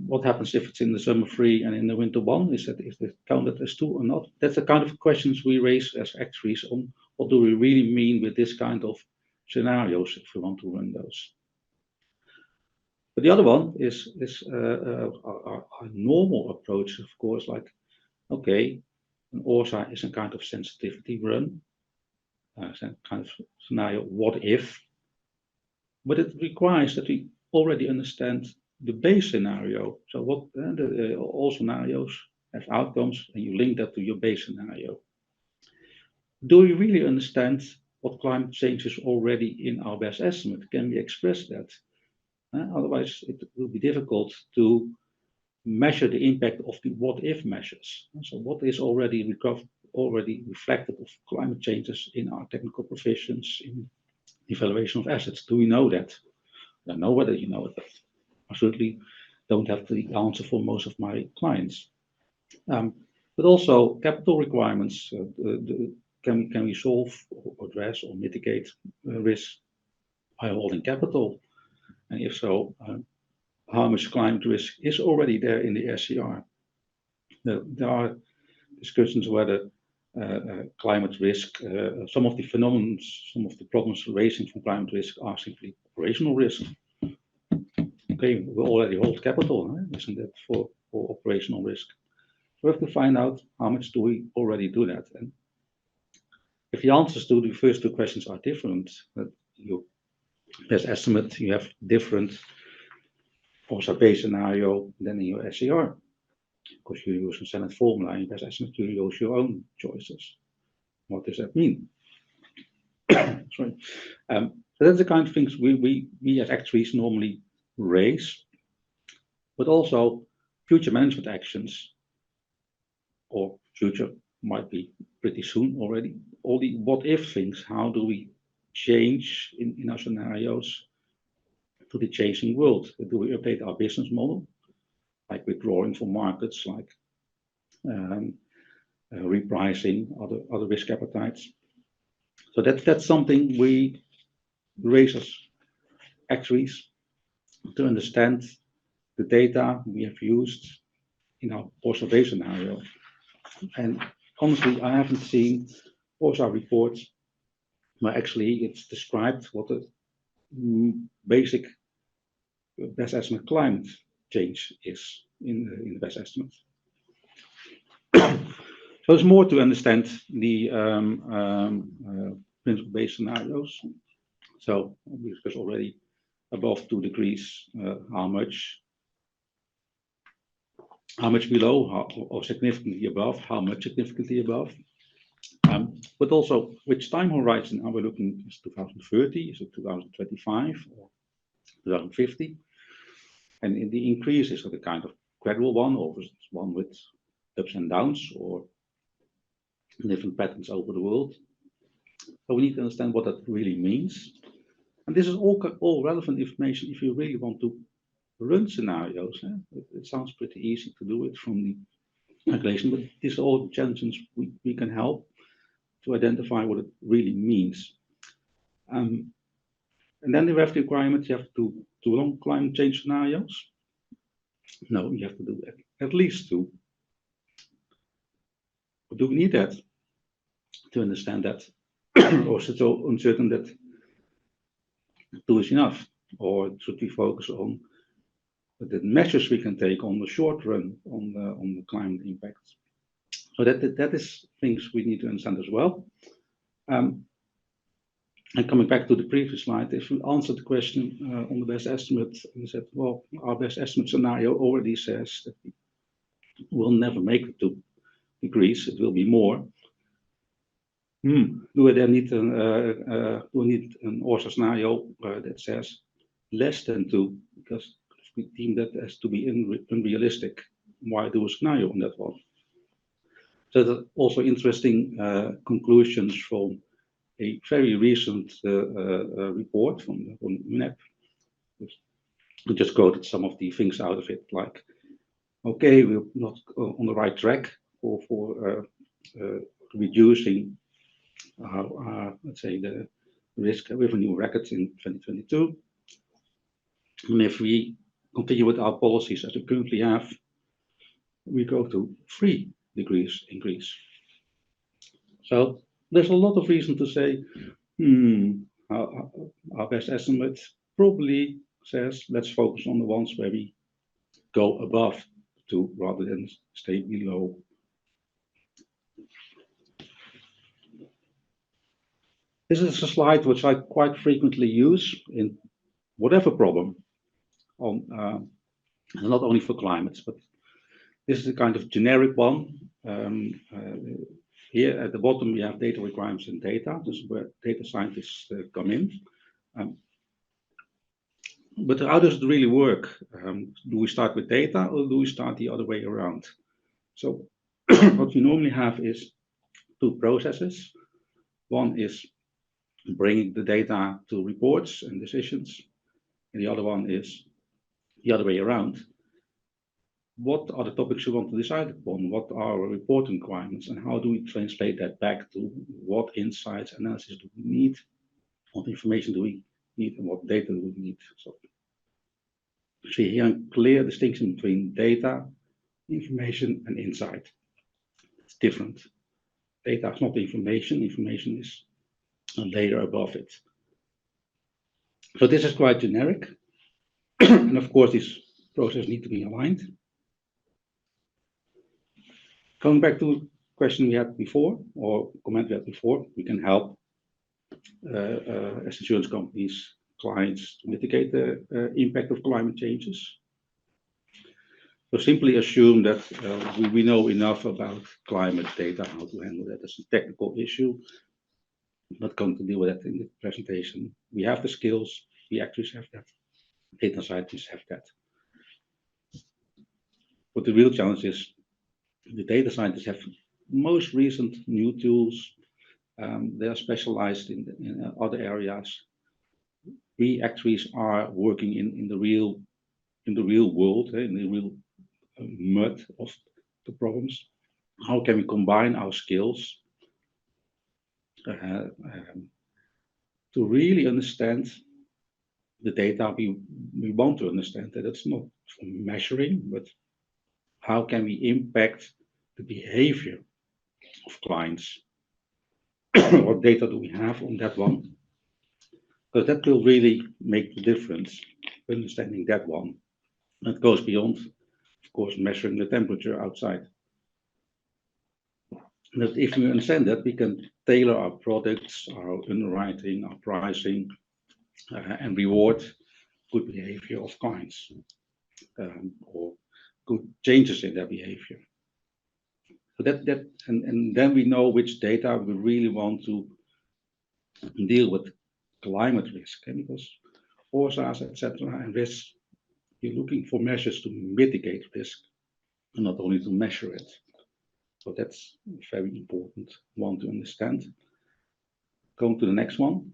what happens if it's in the summer 3 and in the winter 1? Is it counted as 2 or not? That's the kind of questions we raise as actuaries on what do we really mean with this kind of scenarios if we want to run those. But the other one is our normal approach, of course, like, okay, an ORSA is a kind of sensitivity run, kind of scenario, what if? But it requires that we already understand the base scenario. So what all scenarios have outcomes, and you link that to your base scenario. Do we really understand what climate change is already in our best estimate? Can we express that? Otherwise, it will be difficult to measure the impact of the what-if measures. So what is already reflected of climate changes in our technical provisions, in evaluation of assets? Do we know that? I don't know whether you know it, but I certainly don't have the answer for most of my clients. But also capital requirements. Can we solve or address or mitigate risk by holding capital? And if so, how much climate risk is already there in the SCR? There are discussions whether climate risk, some of the phenomena, some of the problems arising from climate risk are simply operational risk. Okay, we already hold capital, isn't that for operational risk? We have to find out how much do we already do that. And if the answers to the first 2 questions are different, your best estimate, you have different ORSA base scenario than in your SCR. Because you use a standard formula in your best estimate, you use your own choices. What does that mean? Sorry. So that's the kind of things we as actuaries normally raise, but also future management actions, or future might be pretty soon already. All the what-if things, how do we change in our scenarios to the changing world? Do we update our business model, like withdrawing from markets, like repricing other risk appetites? So that's something we raise as actuaries to understand the data we have used in our ORSA base scenario. And honestly, I haven't seen ORSA reports where actually it's described what the basic best estimate climate change is in the best estimate. So it's more to understand the principle-based scenarios. So we discussed already above 2 degrees, how much below, or significantly above, how much significantly above. But also, which time horizon are we looking? Is 2030? Is it 2025 or 2050? And in the increase, is it a kind of gradual one, or is it one with ups and downs, or different patterns over the world? So we need to understand what that really means. And this is all relevant information if you really want to run scenarios. It sounds pretty easy to do it from the calculation, but these are all challenges we can help to identify what it really means. And then we have the requirement, you have to do long climate change scenarios. No, you have to do at least 2. But do we need that to understand that? Or is it so uncertain that 2 is enough? Or should we focus on the measures we can take on the short run on the climate impacts? So that is things we need to understand as well. And coming back to the previous slide, if we answer the question on the best estimate, we said, well, our best estimate scenario already says that we'll never make it 2 degrees, it will be more. Do we then need an ORSA scenario that says less than 2, because we deem that as to be unrealistic? Why do a scenario on that one? So there's also interesting conclusions from a very recent report from UNEP. We just quoted some of the things out of it, like, okay, we're not on the right track for reducing let's say risk with a new record in 2022. And if we continue with our policies as we currently have, we go to 3 degrees increase. So there's a lot of reason to say, our best estimate probably says let's focus on the ones where we go above 2 rather than stay below. This is a slide which I quite frequently use in whatever problem, on not only for climates, but this is a kind of generic one. Here at the bottom we have data requirements and data. This is where data scientists come in. But how does it really work? Do we start with data or do we start the other way around? So what we normally have is 2 processes. One is bringing the data to reports and decisions, and the other one is the other way around. What are the topics we want to decide upon? What are our reporting requirements, and how do we translate that back to what insights, analysis do we need? What information do we need, and what data do we need? So see here a clear distinction between data, information, and insight. It's different. Data is not information. Information is a layer above it. So this is quite generic. And of course, these processes need to be aligned. Going back to the question we had before, or comment we had before, we can help as insurance companies, clients to mitigate the impact of climate changes. So simply assume that we know enough about climate data, how to handle that as a technical issue. I'm not going to deal with that in the presentation. We have the skills, we actually have that. Data scientists have that. But the real challenge is the data scientists have most recent new tools. They are specialized in other areas. We actuaries are working in the real world, in the real mud of the problems. How can we combine our skills to really understand the data we want to understand? That it's not for measuring, but how can we impact the behavior of clients? What data do we have on that one? Because that will really make the difference, understanding that one. That goes beyond, of course, measuring the temperature outside. That if we understand that, we can tailor our products, our underwriting, our pricing, and reward good behavior of clients, or good changes in their behavior. So and then we know which data we really want to deal with climate risk, because OSAs, etc., and risks, you're looking for measures to mitigate risk and not only to measure it. So that's a very important one to understand. Going to the next one,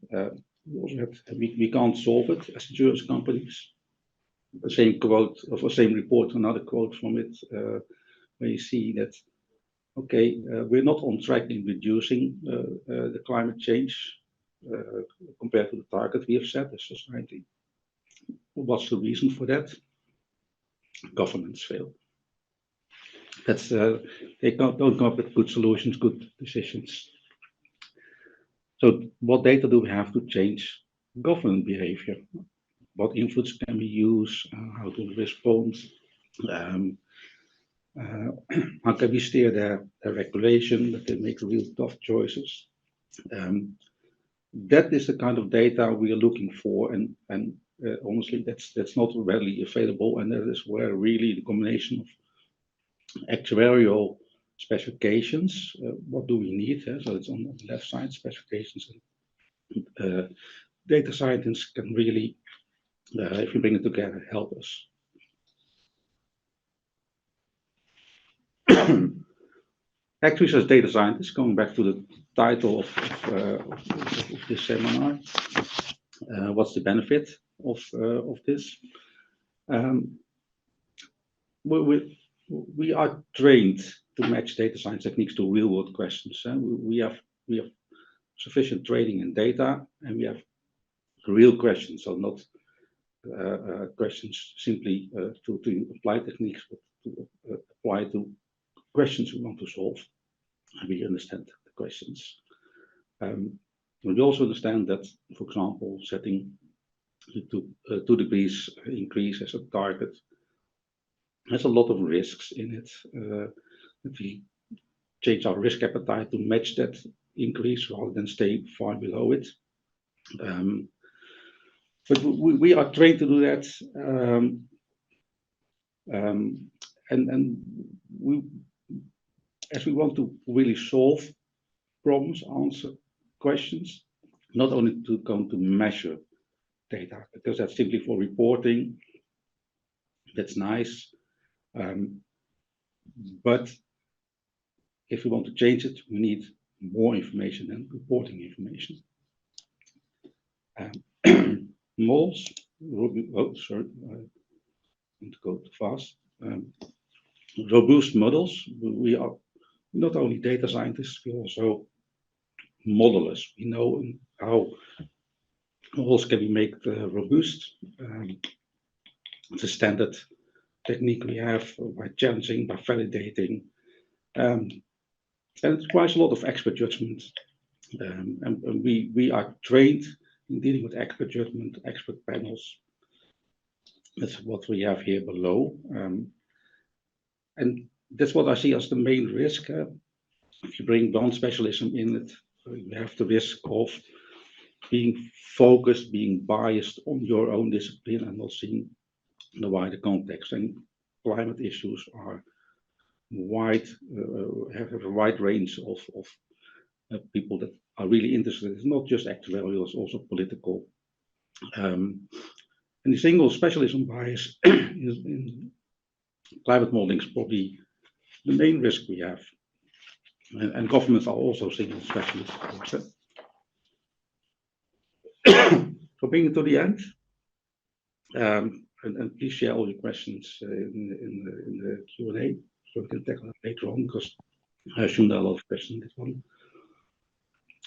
we can't solve it as insurance companies. The same quote, or the same report, another quote from it, where you see that, okay, we're not on track in reducing the climate change compared to the target we have set as society. What's the reason for that? Governments fail. That's they don't come up with good solutions, good decisions. So what data do we have to change government behavior? What influence can we use? How to respond? How can we steer their regulation, that they make real tough choices? That is the kind of data we are looking for, and honestly, that's not readily available, and that is where really the combination of actuarial specifications, what do we need? So it's on the left side, specifications, and data scientists can really, if you bring it together, help us. Actuaries as data scientists, going back to the title of this seminar, what's the benefit of this? We are trained to match data science techniques to real-world questions. We have sufficient training in data, and we have real questions, so not questions simply to apply techniques, but to apply to questions we want to solve, and we understand the questions. We also understand that, for example, setting the 2 degrees increase as a target has a lot of risks in it. If we change our risk appetite to match that increase rather than stay far below it. But we are trained to do that, and as we want to really solve problems, answer questions, not only to come to measure data, because that's simply for reporting. That's nice, but if we want to change it, we need more information than reporting information. Models, oh sorry, I want to go too fast. Robust models. We are not only data scientists, we're also modelers. We know how models can be made robust. It's a standard technique we have by challenging, by validating, and it requires a lot of expert judgment. And we are trained in dealing with expert judgment, expert panels. That's what we have here below. And that's what I see as the main risk. If you bring one specialism in it, you have the risk of being focused, being biased on your own discipline and not seeing the wider context. And climate issues are wide, have a wide range of people that are really interested. It's not just actuarial, it's also political. And the single specialism bias in climate modeling is probably the main risk we have. And governments are also single specialists, of course. So bringing it to the end, and please share all your questions in the Q&A, so we can tackle it later on, because I assume there are a lot of questions in this one.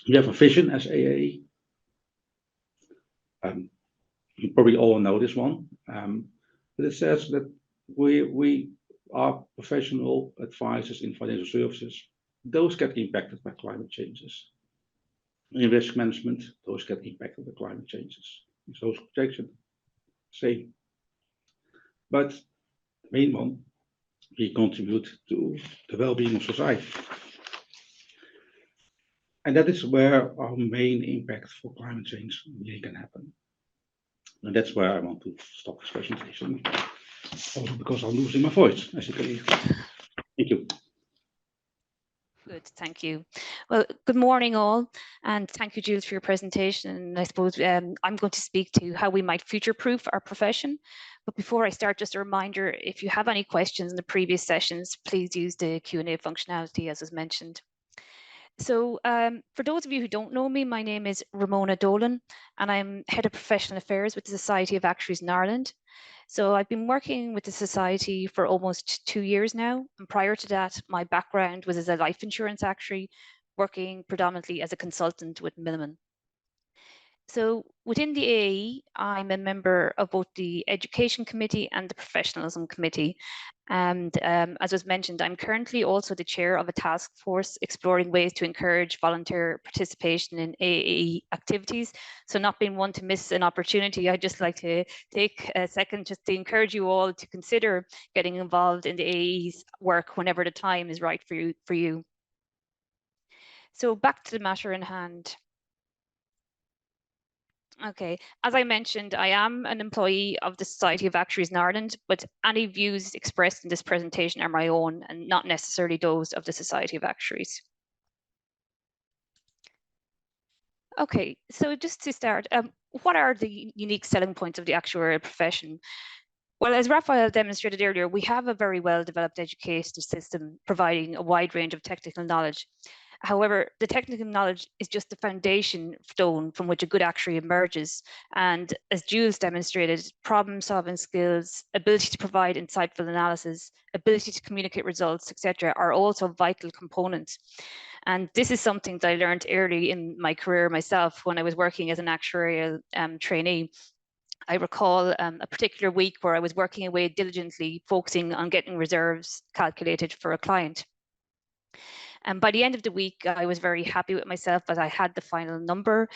We have a vision as AAE. You probably all know this one, but it says that we are professional advisors in financial services. Those get impacted by climate changes. In risk management, those get impacted by climate changes. In social protection, same. But the main one, we contribute to the well-being of society. And that is where our main impact for climate change really can happen. And that's where I want to stop this presentation, also because I'm losing my voice, as you can hear. Thank you. Good, thank you. Well, good morning all, and thank you, Jules, for your presentation. And I suppose I'm going to speak to how we might future-proof our profession. But before I start, just a reminder, if you have any questions in the previous sessions, please use the Q&A functionality as was mentioned. So for those of you who don't know me, my name is Ramona Dolan, and I'm Head of Professional Affairs with the Society of Actuaries in Ireland. So I've been working with the Society for almost 2 years now, and prior to that, my background was as a life insurance actuary, working predominantly as a consultant with Milliman. So within the AAE, I'm a member of both the Education Committee and the Professionalism Committee. And as was mentioned, I'm currently also the chair of a task force exploring ways to encourage volunteer participation in AAE activities. So not being one to miss an opportunity, I'd just like to take a second just to encourage you all to consider getting involved in the AAE's work whenever the time is right for you. So back to the matter in hand. Okay, as I mentioned, I am an employee of the Society of Actuaries in Ireland, but any views expressed in this presentation are my own and not necessarily those of the Society of Actuaries. Okay, so just to start, what are the unique selling points of the actuarial profession? Well, as Rafael demonstrated earlier, we have a very well-developed education system providing a wide range of technical knowledge. However, the technical knowledge is just the foundation stone from which a good actuary emerges. And as Jules demonstrated, problem-solving skills, ability to provide insightful analysis, ability to communicate results, etc., are also vital components. And this is something that I learned early in my career myself when I was working as an actuarial trainee. I recall a particular week where I was working away diligently, focusing on getting reserves calculated for a client. And by the end of the week, I was very happy with myself as I had the final number.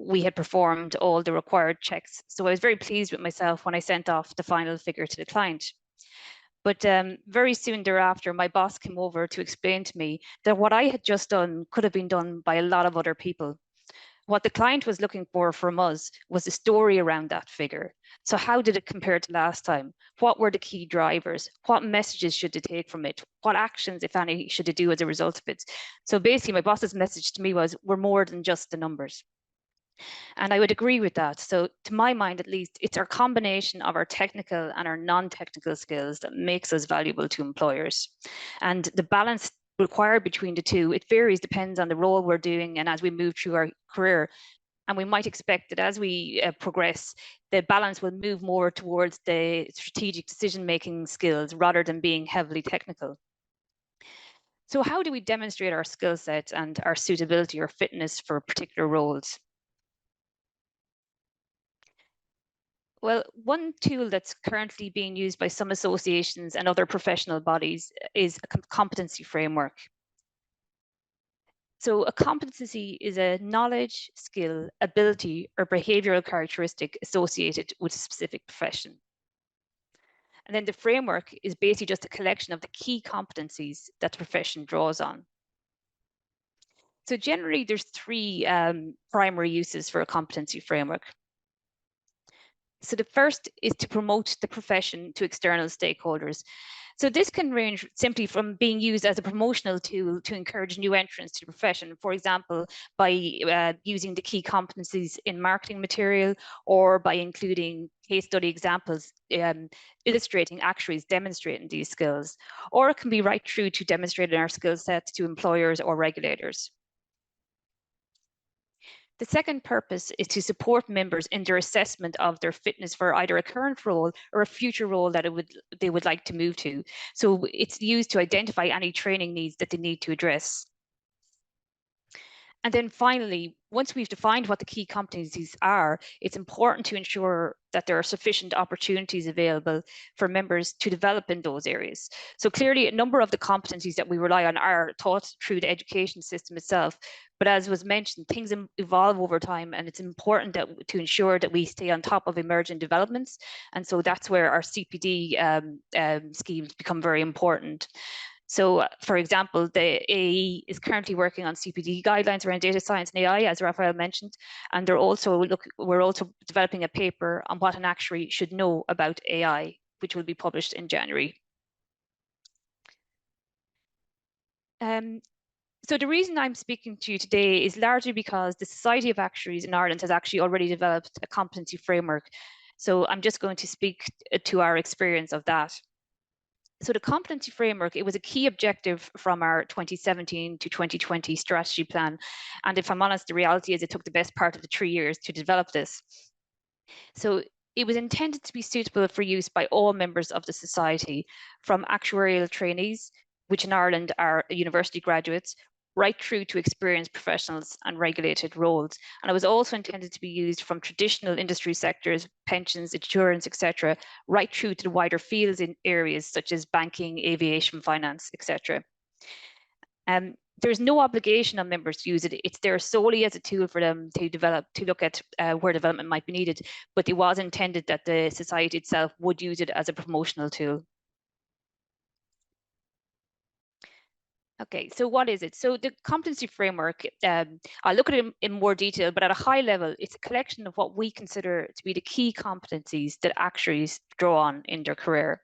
We had performed all the required checks. So I was very pleased with myself when I sent off the final figure to the client. But very soon thereafter, my boss came over to explain to me that what I had just done could have been done by a lot of other people. What the client was looking for from us was the story around that figure. So how did it compare to last time? What were the key drivers? What messages should they take from it? What actions, if any, should they do as a result of it? So basically, my boss's message to me was, we're more than just the numbers. And I would agree with that. So to my mind, at least, it's our combination of our technical and our non-technical skills that makes us valuable to employers. And the balance required between the two, it varies, depends on the role we're doing and as we move through our career. And we might expect that as we progress, the balance will move more towards the strategic decision-making skills rather than being heavily technical. So how do we demonstrate our skill set and our suitability or fitness for particular roles? Well, one tool that's currently being used by some associations and other professional bodies is a competency framework. So a competency is a knowledge, skill, ability, or behavioral characteristic associated with a specific profession. And then the framework is basically just a collection of the key competencies that the profession draws on. So generally, there's three primary uses for a competency framework. So the first is to promote the profession to external stakeholders. So this can range simply from being used as a promotional tool to encourage new entrants to the profession, for example, by using the key competencies in marketing material, or by including case study examples illustrating actuaries demonstrating these skills, or it can be right through to demonstrating our skill sets to employers or regulators. The second purpose is to support members in their assessment of their fitness for either a current role or a future role that they would like to move to. So it's used to identify any training needs that they need to address. And then finally, once we've defined what the key competencies are, it's important to ensure that there are sufficient opportunities available for members to develop in those areas. So clearly, a number of the competencies that we rely on are taught through the education system itself. But as was mentioned, things evolve over time, and it's important to ensure that we stay on top of emerging developments. And so that's where our CPD schemes become very important. So, for example, the AAE is currently working on CPD guidelines around data science and AI, as Rafael mentioned, and we're also developing a paper on what an actuary should know about AI, which will be published in January. So the reason I'm speaking to you today is largely because the Society of Actuaries in Ireland has actually already developed a competency framework. So I'm just going to speak to our experience of that. So the competency framework, it was a key objective from our 2017 to 2020 strategy plan. And if I'm honest, the reality is it took the best part of the 3 years to develop this. So it was intended to be suitable for use by all members of the society, from actuarial trainees, which in Ireland are university graduates, right through to experienced professionals and regulated roles. And it was also intended to be used from traditional industry sectors, pensions, insurance, etc., right through to the wider fields in areas such as banking, aviation, finance, etc. There's no obligation on members to use it. It's there solely as a tool for them to look at where development might be needed, but it was intended that the society itself would use it as a promotional tool. Okay, so what is it? So the competency framework, I'll look at it in more detail, but at a high level, it's a collection of what we consider to be the key competencies that actuaries draw on in their career.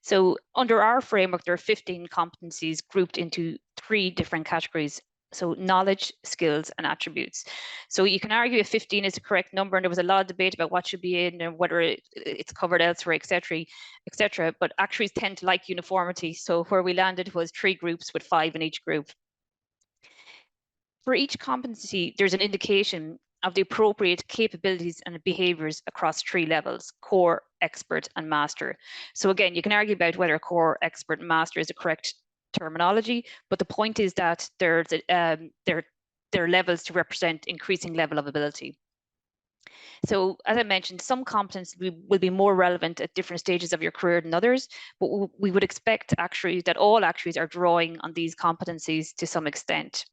So under our framework, there are 15 competencies grouped into 3 different categories. So knowledge, skills, and attributes. So you can argue if 15 is the correct number, and there was a lot of debate about what should be in and whether it's covered elsewhere, etc. But actuaries tend to like uniformity. So where we landed was 3 groups with 5 in each group. For each competency, there's an indication of the appropriate capabilities and behaviors across 3 levels: core, expert, and master. So again, you can argue about whether core, expert, and master is the correct terminology, but the point is that there are levels to represent increasing level of ability. So as I mentioned, some competencies will be more relevant at different stages of your career than others, but we would expect actuaries that all actuaries are drawing on these competencies to some extent.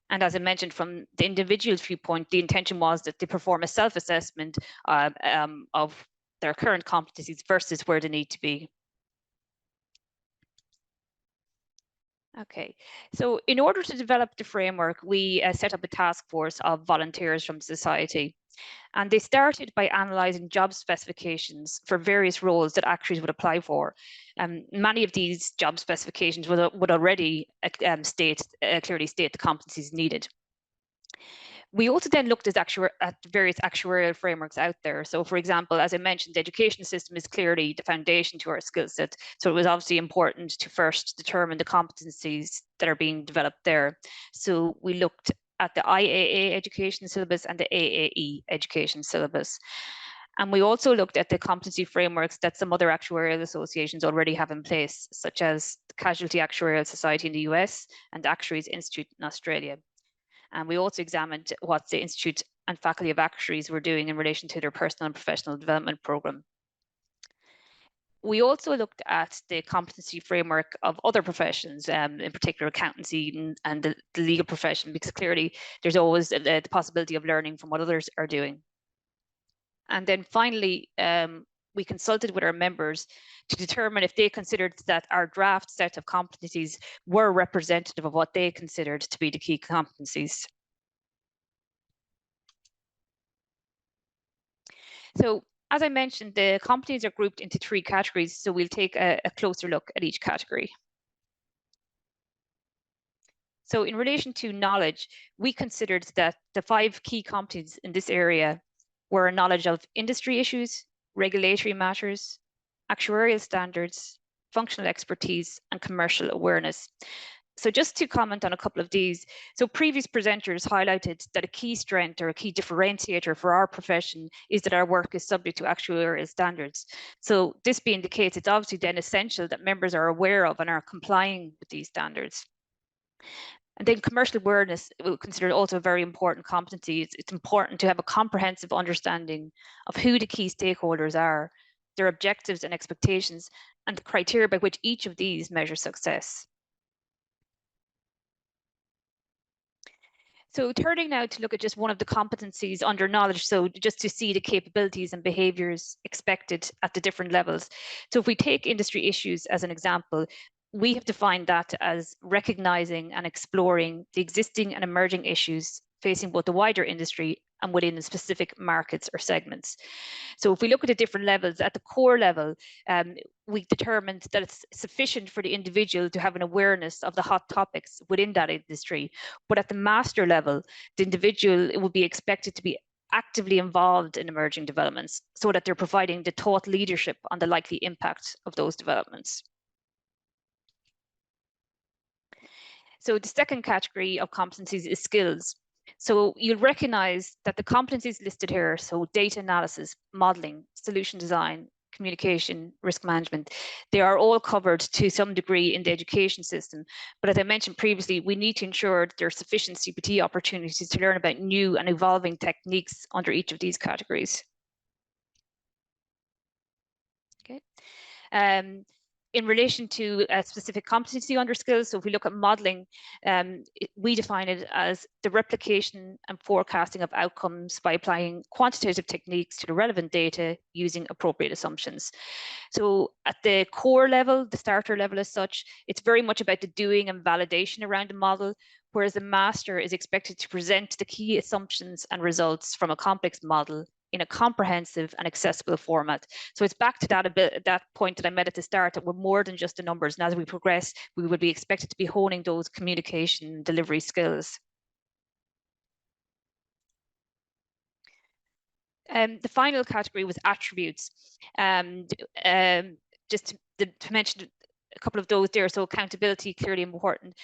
And as I mentioned, from the individual's viewpoint, the intention was that they perform a self-assessment of their current competencies versus where they need to be. Okay, so in order to develop the framework, we set up a task force of volunteers from society. And they started by analysing job specifications for various roles that actuaries would apply for. Many of these job specifications would already clearly state the competencies needed. We also then looked at various actuarial frameworks out there. So for example, as I mentioned, the education system is clearly the foundation to our skill set. So it was obviously important to first determine the competencies that are being developed there. So we looked at the IAA education syllabus and the AAE education syllabus. And we also looked at the competency frameworks that some other actuarial associations already have in place, such as the Casualty Actuarial Society in the US and the Actuaries Institute in Australia. And we also examined what the Institute and Faculty of Actuaries were doing in relation to their personal and professional development program. We also looked at the competency framework of other professions, in particular accountancy and the legal profession, because clearly there's always the possibility of learning from what others are doing. And then finally, we consulted with our members to determine if they considered that our draft set of competencies were representative of what they considered to be the key competencies. So, as I mentioned, the competencies are grouped into 3 categories, so we'll take a closer look at each category. So in relation to knowledge, we considered that the 5 key competencies in this area were a knowledge of industry issues, regulatory matters, actuarial standards, functional expertise, and commercial awareness. So just to comment on a couple of these, so previous presenters highlighted that a key strength or a key differentiator for our profession is that our work is subject to actuarial standards. So this being the case, it's obviously then essential that members are aware of and are complying with these standards. And then commercial awareness, we'll consider also a very important competency. It's important to have a comprehensive understanding of who the key stakeholders are, their objectives and expectations, and the criteria by which each of these measures success. So turning now to look at just one of the competencies under knowledge, so just to see the capabilities and behaviours expected at the different levels. So if we take industry issues as an example, we have defined that as recognising and exploring the existing and emerging issues facing both the wider industry and within the specific markets or segments. So if we look at the different levels, at the core level, we determined that it's sufficient for the individual to have an awareness of the hot topics within that industry. But at the master level, the individual will be expected to be actively involved in emerging developments so that they're providing the thought leadership on the likely impact of those developments. So the second category of competencies is skills. So you'll recognize that the competencies listed here, so data analysis, modeling, solution design, communication, risk management, they are all covered to some degree in the education system. But as I mentioned previously, we need to ensure that there are sufficient CPD opportunities to learn about new and evolving techniques under each of these categories. Okay. In relation to a specific competency under skills, so if we look at modelling, we define it as the replication and forecasting of outcomes by applying quantitative techniques to the relevant data using appropriate assumptions. So at the core level, the starter level as such, it's very much about the doing and validation around the model, whereas the master is expected to present the key assumptions and results from a complex model in a comprehensive and accessible format. So it's back to that point that I made at the start, that we're more than just the numbers. And as we progress, we would be expected to be honing those communication and delivery skills. The final category was attributes. Just to mention a couple of those there, so accountability, clearly important.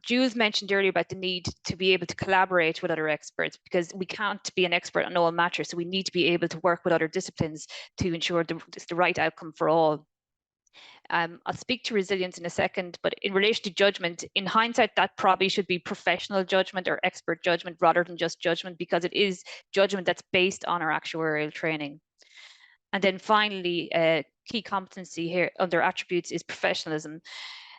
Jules mentioned earlier about the need to be able to collaborate with other experts, because we can't be an expert on all matters, so we need to be able to work with other disciplines to ensure the right outcome for all. I'll speak to resilience in a second, but in relation to judgment, in hindsight, that probably should be professional judgment or expert judgment rather than just judgment, because it is judgment that's based on our actuarial training. And then finally, key competency here under attributes is professionalism.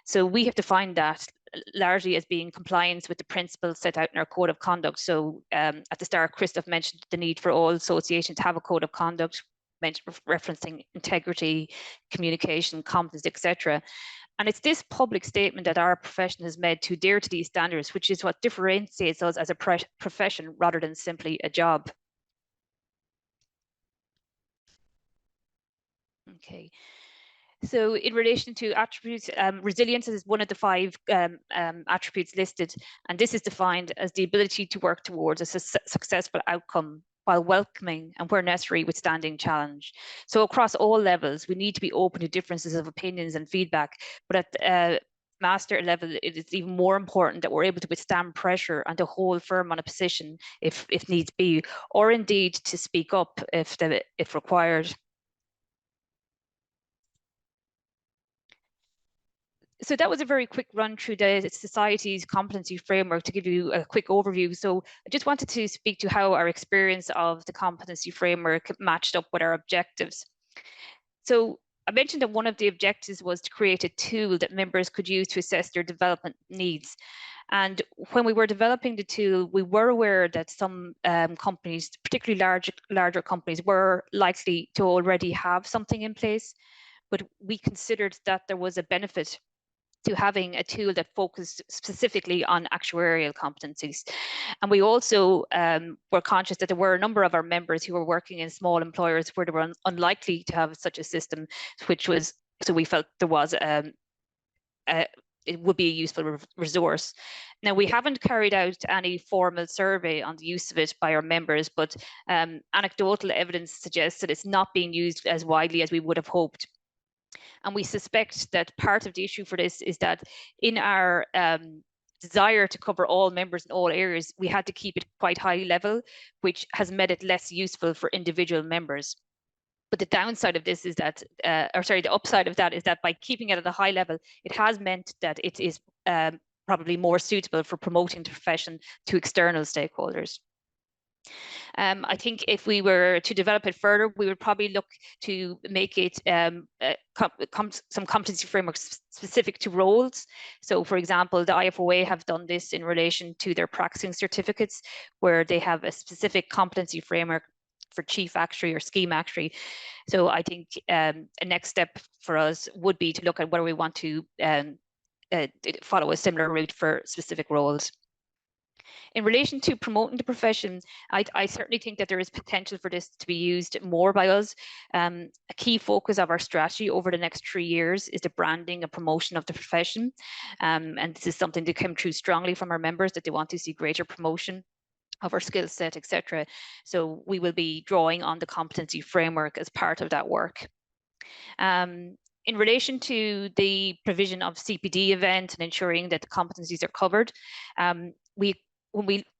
So we have defined that largely as being compliance with the principles set out in our code of conduct. So at the start, Christophe mentioned the need for all associations to have a code of conduct, referencing integrity, communication, competence, etc. And it's this public statement that our profession has made to adhere to these standards, which is what differentiates us as a profession rather than simply a job. Okay. So in relation to attributes, resilience is one of the 5 attributes listed, and this is defined as the ability to work towards a successful outcome while welcoming and, where necessary, withstanding challenge. So across all levels, we need to be open to differences of opinions and feedback, but at the master level, it is even more important that we're able to withstand pressure and to hold firm on a position if needs be, or indeed to speak up if required. So that was a very quick run through the society's competency framework to give you a quick overview. So I just wanted to speak to how our experience of the competency framework matched up with our objectives. So I mentioned that one of the objectives was to create a tool that members could use to assess their development needs. And when we were developing the tool, we were aware that some companies, particularly larger companies, were likely to already have something in place, but we considered that there was a benefit to having a tool that focused specifically on actuarial competencies. And we also were conscious that there were a number of our members who were working in small employers where they were unlikely to have such a system, so we felt there was it would be a useful resource. Now, we haven't carried out any formal survey on the use of it by our members, but anecdotal evidence suggests that it's not being used as widely as we would have hoped. And we suspect that part of the issue for this is that in our desire to cover all members in all areas, we had to keep it quite high level, which has made it less useful for individual members. But the downside of this is that, the upside of that is that by keeping it at a high level, it has meant that it is probably more suitable for promoting the profession to external stakeholders. I think if we were to develop it further, we would probably look to make it some competency frameworks specific to roles. So, for example, the IFOA have done this in relation to their practicing certificates, where they have a specific competency framework for chief actuary or scheme actuary. So I think a next step for us would be to look at whether we want to follow a similar route for specific roles. In relation to promoting the profession, I certainly think that there is potential for this to be used more by us. A key focus of our strategy over the next 3 years is the branding and promotion of the profession. And this is something that came through strongly from our members, that they want to see greater promotion of our skill set, etc. So we will be drawing on the competency framework as part of that work. In relation to the provision of CPD events and ensuring that the competencies are covered,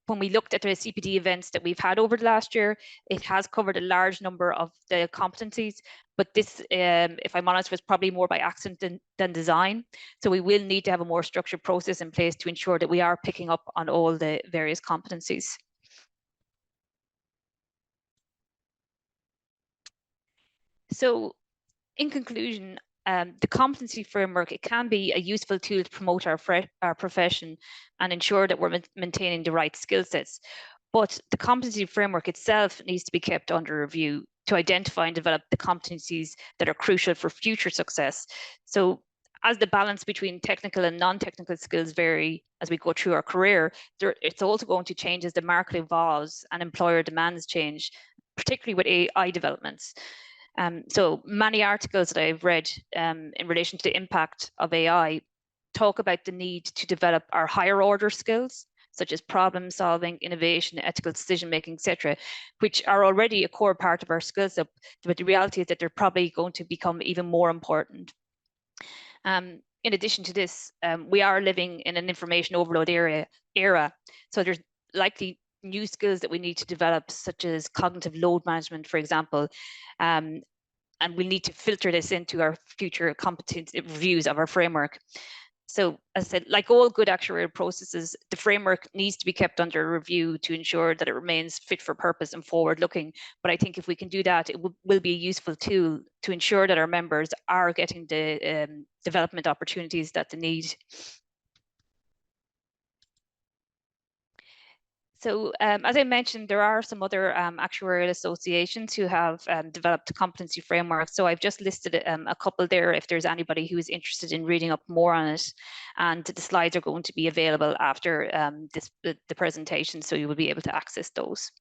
when we looked at the CPD events that we've had over the last year, it has covered a large number of the competencies, but this, if I'm honest, was probably more by accident than design. So we will need to have a more structured process in place to ensure that we are picking up on all the various competencies. So in conclusion, the competency framework, it can be a useful tool to promote our profession and ensure that we're maintaining the right skill sets. But the competency framework itself needs to be kept under review to identify and develop the competencies that are crucial for future success. So as the balance between technical and non-technical skills vary as we go through our career, it's also going to change as the market evolves and employer demands change, particularly with AI developments. So many articles that I've read in relation to the impact of AI talk about the need to develop our higher order skills, such as problem solving, innovation, ethical decision making, etc., which are already a core part of our skill set, but the reality is that they're probably going to become even more important. In addition to this, we are living in an information overload era, so there's likely new skills that we need to develop, such as cognitive load management, for example, and we'll need to filter this into our future competency reviews of our framework. So as I said, like all good actuarial processes, the framework needs to be kept under review to ensure that it remains fit for purpose and forward looking. But I think if we can do that, it will be a useful tool to ensure that our members are getting the development opportunities that they need. So as I mentioned, there are some other actuarial associations who have developed competency frameworks. So I've just listed a couple there if there's anybody who is interested in reading up more on it. And the slides are going to be available after the presentation, so you will be able to access those.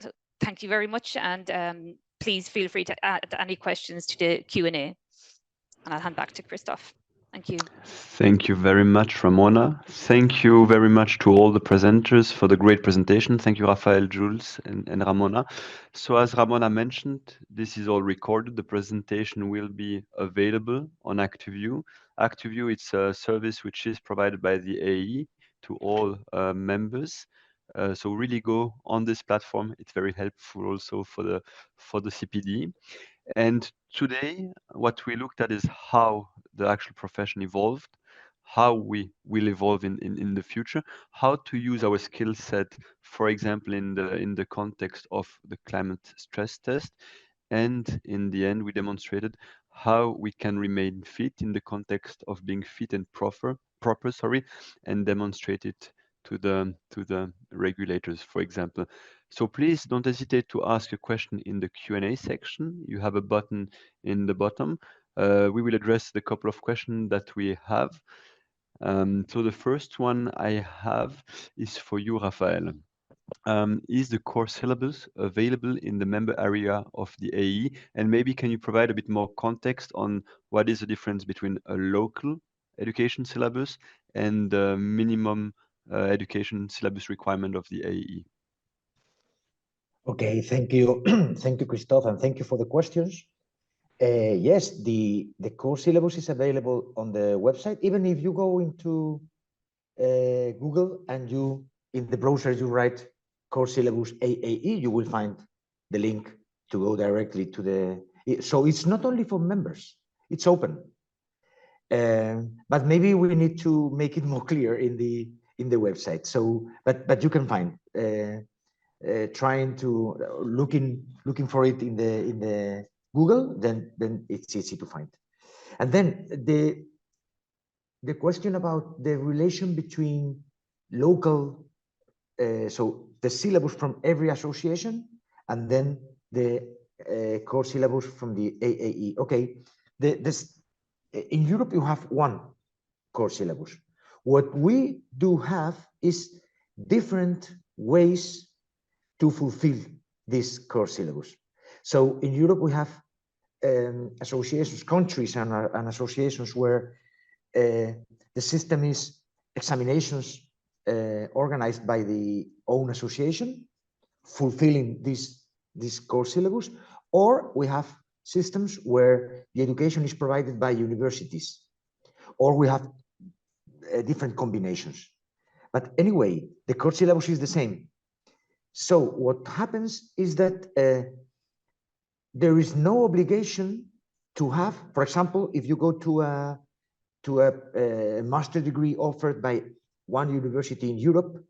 So thank you very much, and please feel free to add any questions to the Q&A. And I'll hand back to Christophe. Thank you. Thank you very much, Ramona. Thank you very much to all the presenters for the great presentation. Thank you, Rafael, Jules, and Ramona. So as Ramona mentioned, this is all recorded. The presentation will be available on ActiveView. ActiveView, it's a service which is provided by the AAE to all members. So really go on this platform. It's very helpful also for the CPD. And today, what we looked at is how the actual profession evolved, how we will evolve in the future, how to use our skill set, for example, in the context of the climate stress test. And in the end, we demonstrated how we can remain fit in the context of being fit and proper, and demonstrate it to the regulators, for example. So please don't hesitate to ask a question in the Q&A section. You have a button in the bottom. We will address the couple of questions that we have. So the first one I have is for you, Rafael. Is the core syllabus available in the member area of the AE? And maybe can you provide a bit more context on what is the difference between a local education syllabus and the minimum education syllabus requirement of the AE? Okay, thank you. Thank you, Christophe, and thank you for the questions. Yes, the core syllabus is available on the website. Even if you go into Google and you, in the browser, you write core syllabus AAE, you will find the link to go directly to the, so it's not only for members, it's open. But maybe we need to make it more clear in the website. So, but you can find, trying to looking for it in the Google, then it's easy to find. And then the question about the relation between local, so the syllabus from every association, and then the core syllabus from the AAE. Okay, in Europe you have one core syllabus. What we do have is different ways to fulfill this core syllabus. So in Europe we have associations, countries and associations where the system is examinations organized by the own association, fulfilling this core syllabus, or we have systems where the education is provided by universities, or we have different combinations. But anyway, the core syllabus is the same. So what happens is that there is no obligation to have, for example, if you go to a master degree offered by one university in Europe,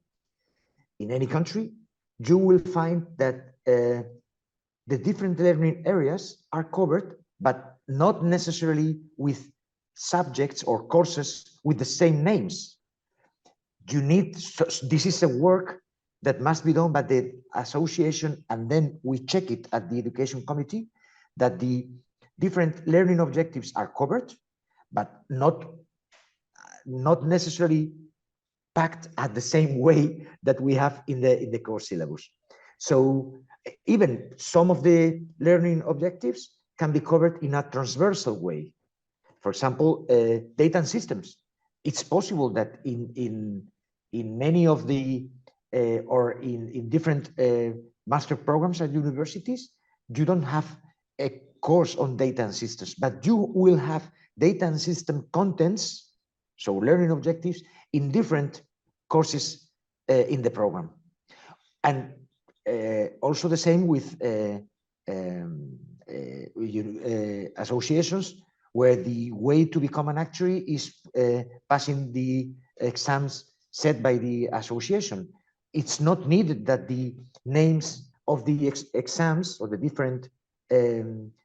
in any country, you will find that the different learning areas are covered, but not necessarily with subjects or courses with the same names. You need, so this is a work that must be done by the association, and then we check it at the education committee that the different learning objectives are covered, but not necessarily packed at the same way that we have in the core syllabus. So even some of the learning objectives can be covered in a transversal way. For example, data and systems. It's possible that in many of the or in different master programs at universities, you don't have a course on data and systems, but you will have data and system contents, so learning objectives, in different courses in the program. And also the same with associations where the way to become an actuary is passing the exams set by the association. It's not needed that the names of the exams or the different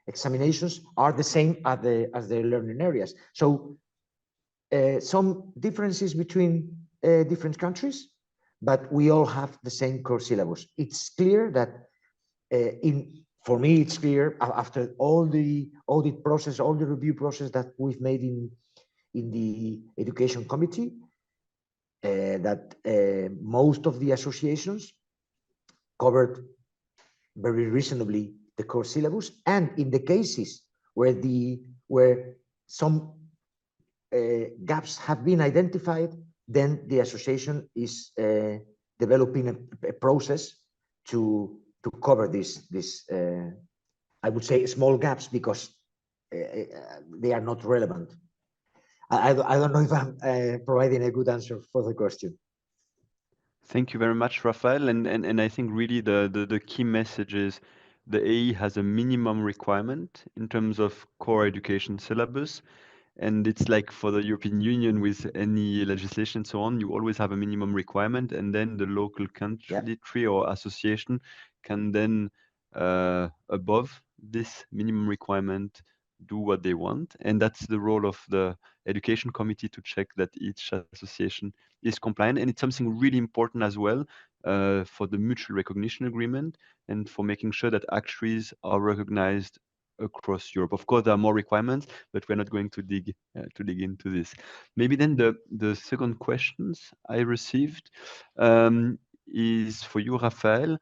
examinations are the same as the learning areas. So some differences between different countries, but we all have the same core syllabus. It's clear that for me, it's clear after all the audit process, all the review process that we've made in the education committee, that most of the associations covered very reasonably the core syllabus, and in the cases where some gaps have been identified, then the association is developing a process to cover this I would say small gaps, because they are not relevant. I don't know if I'm providing a good answer for the question. Thank you very much, Rafael. And I think really the key message is the AAE has a minimum requirement in terms of core education syllabus. And it's like for the European Union with any legislation and so on, you always have a minimum requirement, and then the local country or association can then, above this minimum requirement, do what they want. And that's the role of the education committee, to check that each association is compliant. And it's something really important as well for the mutual recognition agreement, and for making sure that actuaries are recognized across Europe. Of course, there are more requirements, but we're not going to dig into this. Maybe then the second questions I received is for you, Rafael.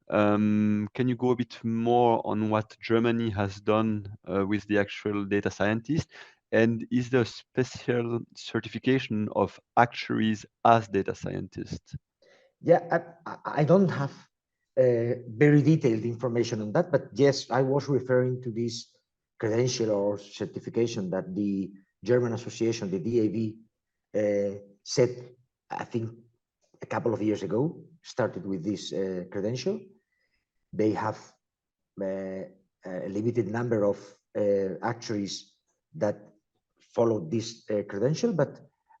Can you go a bit more on what Germany has done with the actual data scientist? And is there a special certification of actuaries as data scientists? Yeah, I don't have very detailed information on that, but yes, I was referring to this credential or certification that the German association, the DAV, set, I think, a couple of years ago, started with this credential. They have a limited number of actuaries that follow this credential, but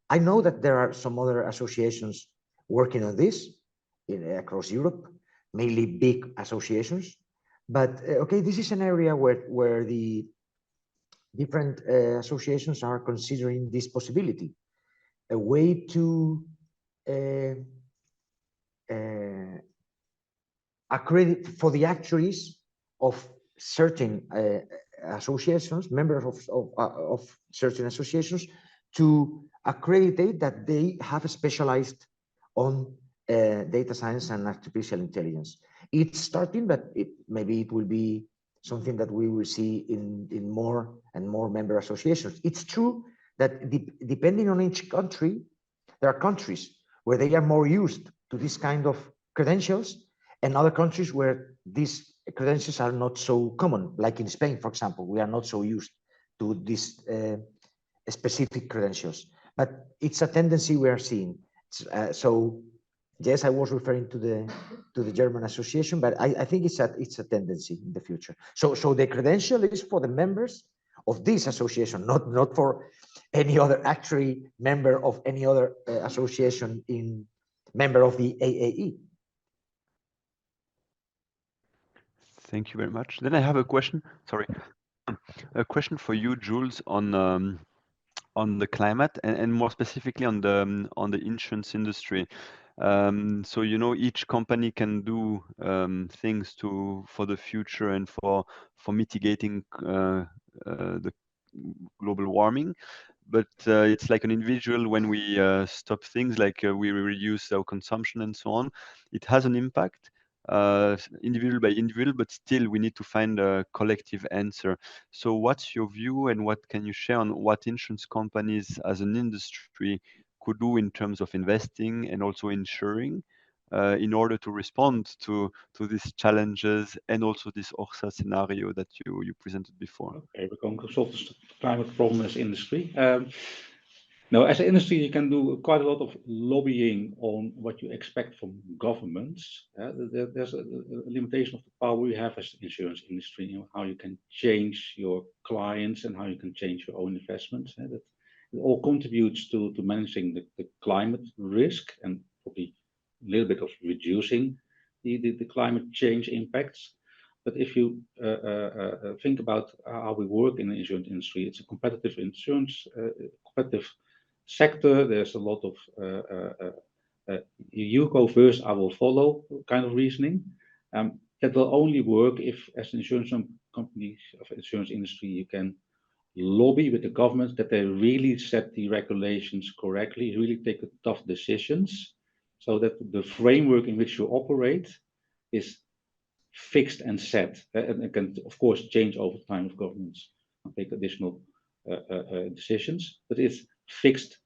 I know that there are some other associations working on this across Europe, mainly big associations. But okay, this is an area where the different associations are considering this possibility, a way to accredit for the actuaries of certain associations, members of certain associations, to accredit that they have specialized on data science and artificial intelligence. It's starting, but maybe it will be something that we will see in more and more member associations. It's true that depending on each country, there are countries where they are more used to this kind of credentials, and other countries where these credentials are not so common, like in Spain, for example. We are not so used to these specific credentials, but it's a tendency we are seeing. So yes, I was referring to the German association, but I think it's a tendency in the future. So the credential is for the members of this association, not for any other actuary member of any other association member of the AAE. Thank you very much. Then I have a question. Sorry, a question for you, Jules, on the climate, and more specifically on the insurance industry. So each company can do things for the future and for mitigating the global warming. But it's like an individual, when we stop things, like we reduce our consumption and so on, it has an impact, individual by individual, but still we need to find a collective answer. So what's your view, and what can you share on what insurance companies as an industry could do in terms of investing and also insuring in order to respond to these challenges, and also this ORSA scenario that you presented before? Okay, we're going to solve the climate problem as industry. Now, as an industry, you can do quite a lot of lobbying on what you expect from governments. There's a limitation of the power we have as the insurance industry, you know, how you can change your clients and how you can change your own investments. That it all contributes to managing the climate risk and probably a little bit of reducing the climate change impacts. But if you think about how we work in the insurance industry, it's a competitive competitive sector. There's a lot of you go first, I will follow kind of reasoning. That will only work if, as an insurance company of insurance industry, you can lobby with the government that they really set the regulations correctly, really take the tough decisions, so that the framework in which you operate is fixed and set, and it can of course change over time if governments take additional decisions, but it's fixed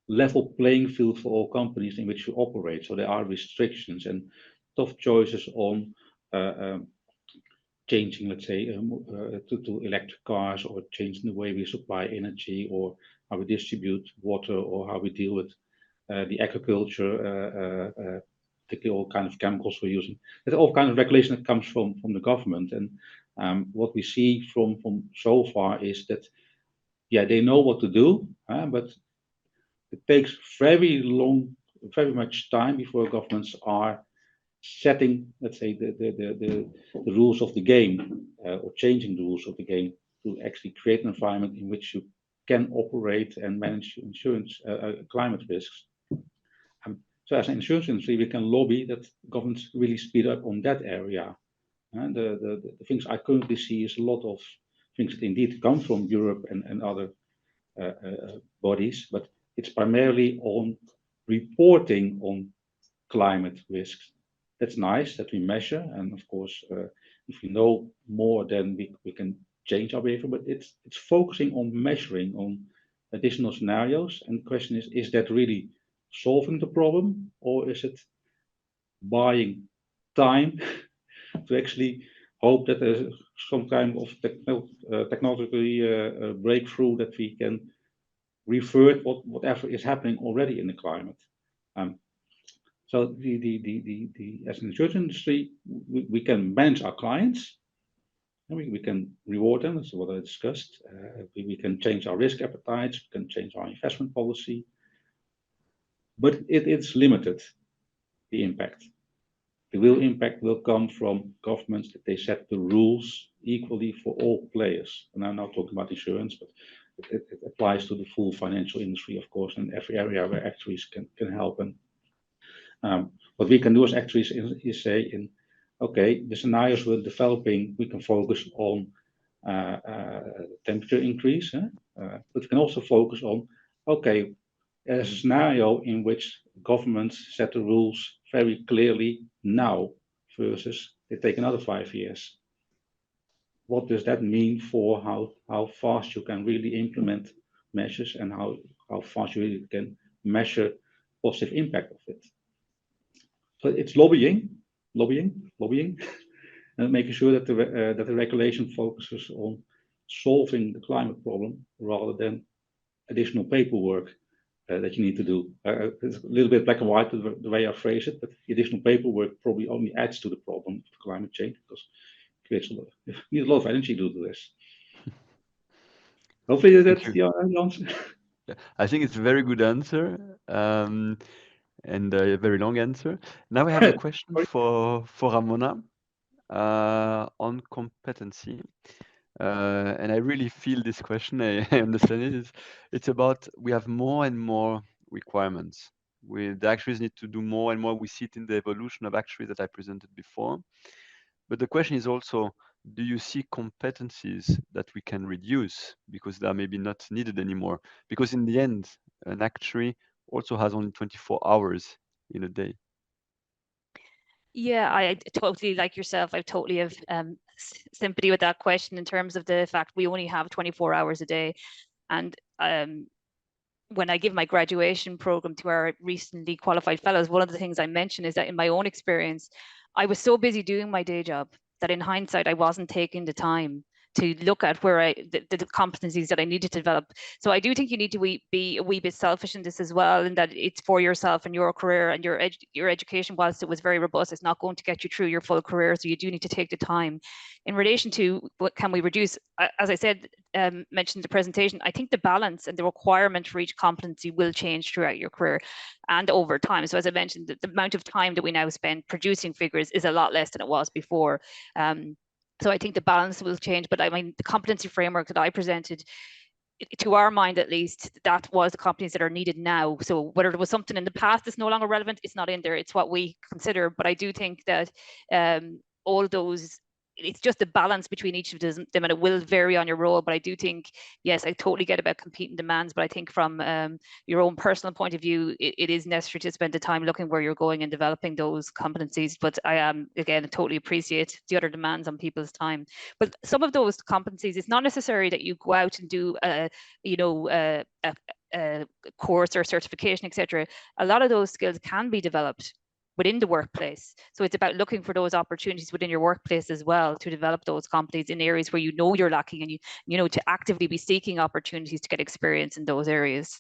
level playing field for all companies in which you operate. So there are restrictions and tough choices on changing, let's say, to electric cars, or changing the way we supply energy, or how we distribute water, or how we deal with the agriculture, particularly all kind of chemicals we're using. There's all kind of regulation that comes from the government. And what we see from so far is that, yeah, they know what to do, but it takes very much time before governments are setting, let's say, the rules of the game, or changing the rules of the game to actually create an environment in which you can operate and manage insurance climate risks. So as an insurance industry, we can lobby that governments really speed up on that area. And the things I currently see is a lot of things that indeed come from Europe and other bodies, but it's primarily on reporting on climate risks. That's nice that we measure, and of course, if we know more, then we can change our behavior. But it's focusing on measuring on additional scenarios, and the question is that really solving the problem, or is it buying time to actually hope that there's some kind of technological breakthrough that we can revert whatever is happening already in the climate. So as an insurance industry, we can manage our clients, and we can reward them, that's what I discussed. We can change our risk appetites, we can change our investment policy, but it's limited, the impact. The real impact will come from governments, that they set the rules equally for all players. And I'm not talking about insurance, but it applies to the full financial industry, of course, and every area where actuaries can help. And what we can do as actuaries is say, okay, the scenarios we're developing, we can focus on temperature increase, but we can also focus on, okay, there's a scenario in which governments set the rules very clearly now versus they take another 5 years. What does that mean for how fast you can really implement measures, and how fast you really can measure positive impact of it? So it's lobbying, and making sure that the regulation focuses on solving the climate problem rather than additional paperwork that you need to do. It's a little bit black and white the way I phrase it, but the additional paperwork probably only adds to the problem of climate change, because it creates you need a lot of energy to do this. Hopefully that's the answer. Yeah, I think it's a very good answer, and a very long answer. Now we have a question for Ramona on competency. And I really feel this question, I understand it. It's about, we have more and more requirements. The actuaries need to do more and more. We see it in the evolution of actuaries that I presented before. But the question is also, do you see competencies that we can reduce because they are maybe not needed anymore? Because in the end, an actuary also has only 24 hours in a day. Yeah, I totally, like yourself, I totally have sympathy with that question in terms of the fact we only have 24 hours a day. And when I give my graduation program to our recently qualified fellows, one of the things I mention is that in my own experience, I was so busy doing my day job that in hindsight, I wasn't taking the time to look at where the competencies that I need to develop. So I do think you need to be a wee bit selfish in this as well, in that it's for yourself and your career and your education. Whilst it was very robust, it's not going to get you through your full career. So you do need to take the time. In relation to what can we reduce, as I said, mentioned in the presentation, I think the balance and the requirement for each competency will change throughout your career and over time. So as I mentioned, the amount of time that we now spend producing figures is a lot less than it was before. So I think the balance will change, but I mean, the competency framework that I presented, to our mind at least, that was the competencies that are needed now. So whether there was something in the past that's no longer relevant, it's not in there, it's what we consider. But I do think that all of those, it's just the balance between each of them, and it will vary on your role. But I do think, yes, I totally get about competing demands, but I think from your own personal point of view, it is necessary to spend the time looking where you're going and developing those competencies. But I again, totally appreciate the other demands on people's time. But some of those competencies, it's not necessary that you go out and do a course or certification, etc. A lot of those skills can be developed within the workplace. So it's about looking for those opportunities within your workplace as well to develop those competencies in areas where you know you're lacking, and you know, to actively be seeking opportunities to get experience in those areas.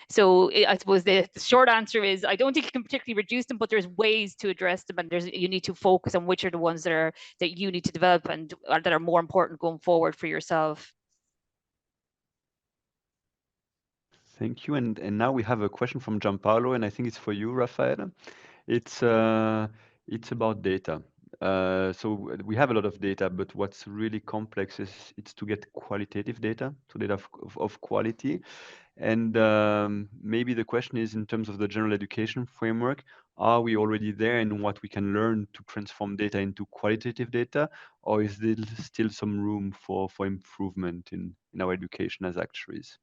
So I suppose the short answer is I don't think you can particularly reduce them, but there's ways to address them, and you need to focus on which are the ones that you need to develop and that are more important going forward for yourself. Thank you. And now we have a question from Gianpaolo, and I think it's for you, Rafael. It's about data. So we have a lot of data, but what's really complex is it's to get qualitative data, so data of quality. And maybe the question is, in terms of the general education framework, are we already there in what we can learn to transform data into qualitative data, or is there still some room for improvement in our education as actuaries?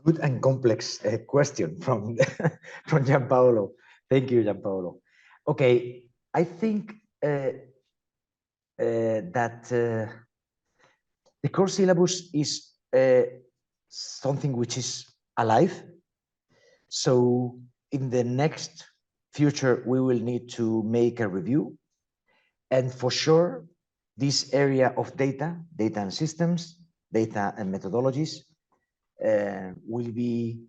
Good and complex question from from Gianpaolo. Thank you, Gianpaolo. Okay, I think that the core syllabus is something which is alive. So in the next future, we will need to make a review. And for sure, this area of data and systems, data and methodologies, will be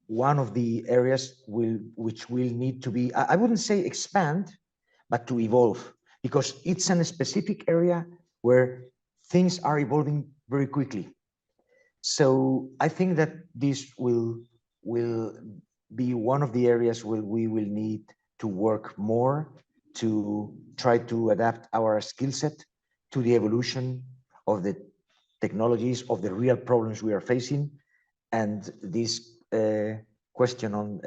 one of the areas which will need to be, I wouldn't say expand, but to evolve, because it's a specific area where things are evolving very quickly. So I think that this will be one of the areas where we will need to work more to try to adapt our skill set to the evolution of the technologies, of the real problems we are facing. And this question on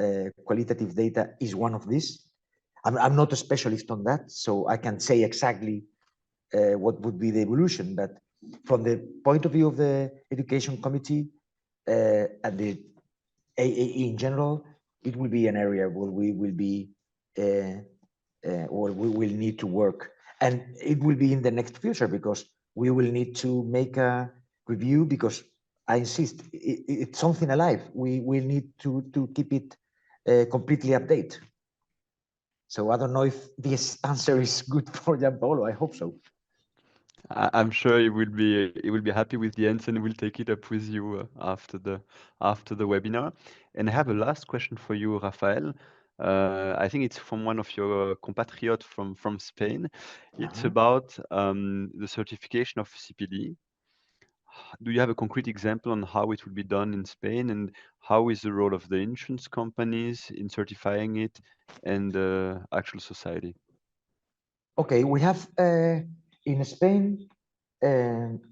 qualitative data is one of these. I'm not a specialist on that, so I can't say exactly what would be the evolution, but from the point of view of the Education Committee and the AAE in general, it will be an area where we will be, or we will need to work. And it will be in the next future, because we will need to make a review, because I insist, it's something alive. We will need to keep it completely updated. So I don't know if this answer is good for Gianpaolo. I hope so. I'm sure he will be happy with the answer, and we'll take it up with you after the webinar. And I have a last question for you, Rafael. I think it's from one of your compatriots from Spain. It's about the certification of CPD. Do you have a concrete example on how it will be done in Spain, and how is the role of the insurance companies in certifying it and the actual society? Okay, we have in Spain,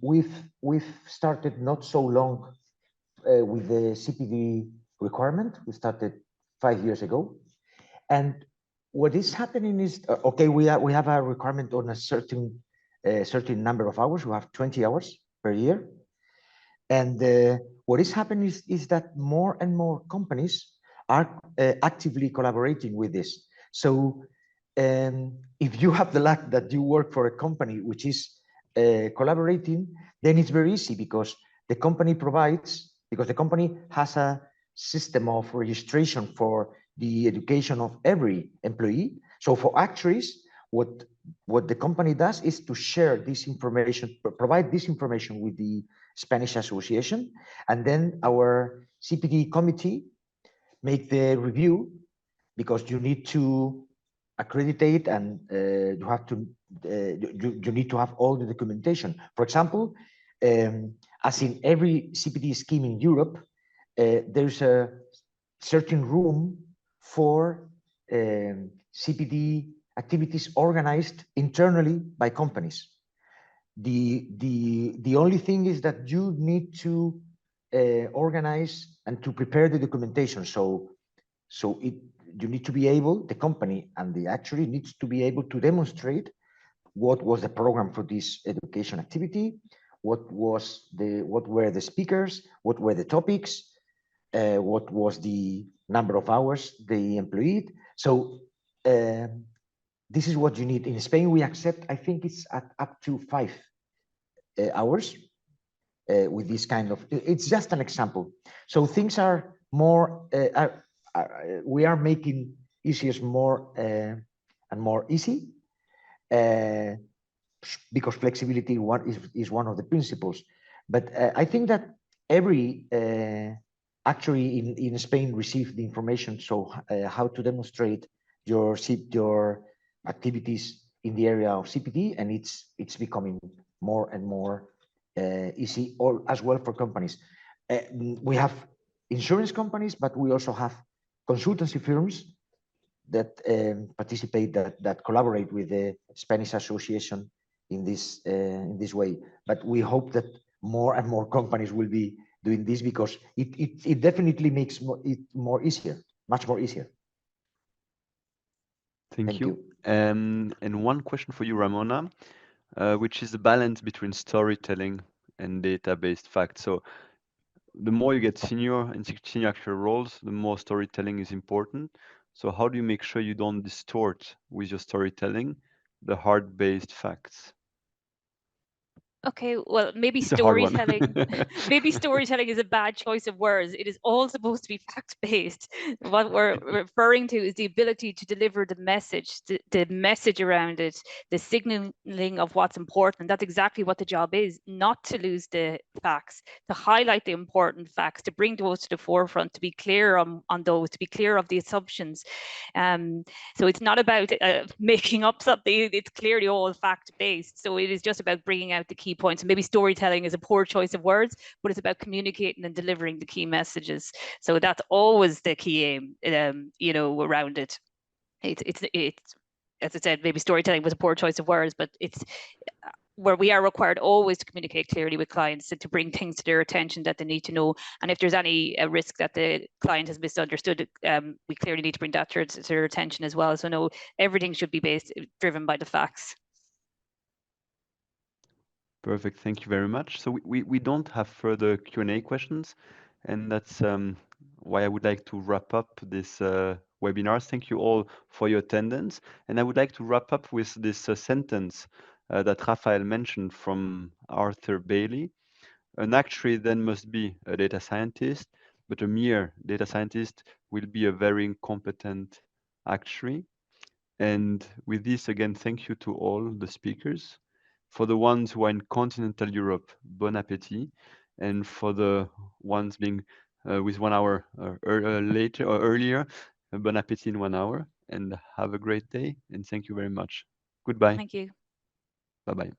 we've started not so long with the CPD requirement. We started 5 years ago, and what is happening is, okay, we have a requirement on a certain number of hours. We have 20 hours per year, and what is happening is that more and more companies are actively collaborating with this. So if you have the luck that you work for a company which is collaborating, then it's very easy, because the company provides, because the company has a system of registration for the education of every employee. So for actuaries, what the company does is to share this information, provide this information with the Spanish Association, and then our CPD committee make the review, because you need to accreditate and you have to you need to have all the documentation. For example, as in every CPD scheme in Europe, there's a certain room for CPD activities organized internally by companies. The only thing is that you need to organize and to prepare the documentation. So you need to be able, the company and the actuary needs to be able to demonstrate what was the program for this education activity, what were the speakers, what were the topics, what was the number of hours they employed. So this is what you need. In Spain, we accept, I think it's at up to 5 hours with this kind of, it's just an example. So things are more, we are making issues more and more easy because flexibility is one of the principles. But I think that every actuary in Spain received the information. So how to demonstrate your activities in the area of CPD, and it's becoming more and more easy, or as well for companies. We have insurance companies, but we also have consultancy firms that participate, that collaborate with the Spanish Association in this way. But we hope that more and more companies will be doing this, because it definitely makes it more easier, much more easier. Thank you. And one question for you, Ramona, which is the balance between storytelling and data-based facts. So the more you get senior in senior actual roles, the more storytelling is important. So how do you make sure you don't distort with your storytelling the hard-based facts? Okay, well, maybe It's a hard one. storytelling, maybe storytelling is a bad choice of words. It is all supposed to be fact-based. What we're referring to is the ability to deliver the message, the message around it, the signaling of what's important. That's exactly what the job is, not to lose the facts, to highlight the important facts, to bring those to the forefront, to be clear on those, to be clear of the assumptions. So it's not about making up something, it's clearly all fact-based. So it is just about bringing out the key points. And maybe storytelling is a poor choice of words, but it's about communicating and delivering the key messages. So that's always the key aim, you know, around it. It's as I said, maybe storytelling was a poor choice of words, but it's where we are required always to communicate clearly with clients and to bring things to their attention that they need to know. And if there's any risk that the client has misunderstood, we clearly need to bring that to their attention as well. So no, everything should be driven by the facts. Perfect. Thank you very much. So we don't have further Q&A questions, and that's why I would like to wrap up this webinar. Thank you all for your attendance. And I would like to wrap up with this sentence that Rafael mentioned from Arthur Bailey. An actuary then must be a data scientist, but a mere data scientist will be a very incompetent actuary. And with this, again, thank you to all the speakers. For the ones who are in continental Europe, bon appétit. And for the ones being with 1 hour later or earlier, bon appétit in 1 hour. And have a great day. And thank you very much. Goodbye. Thank you. Bye-bye.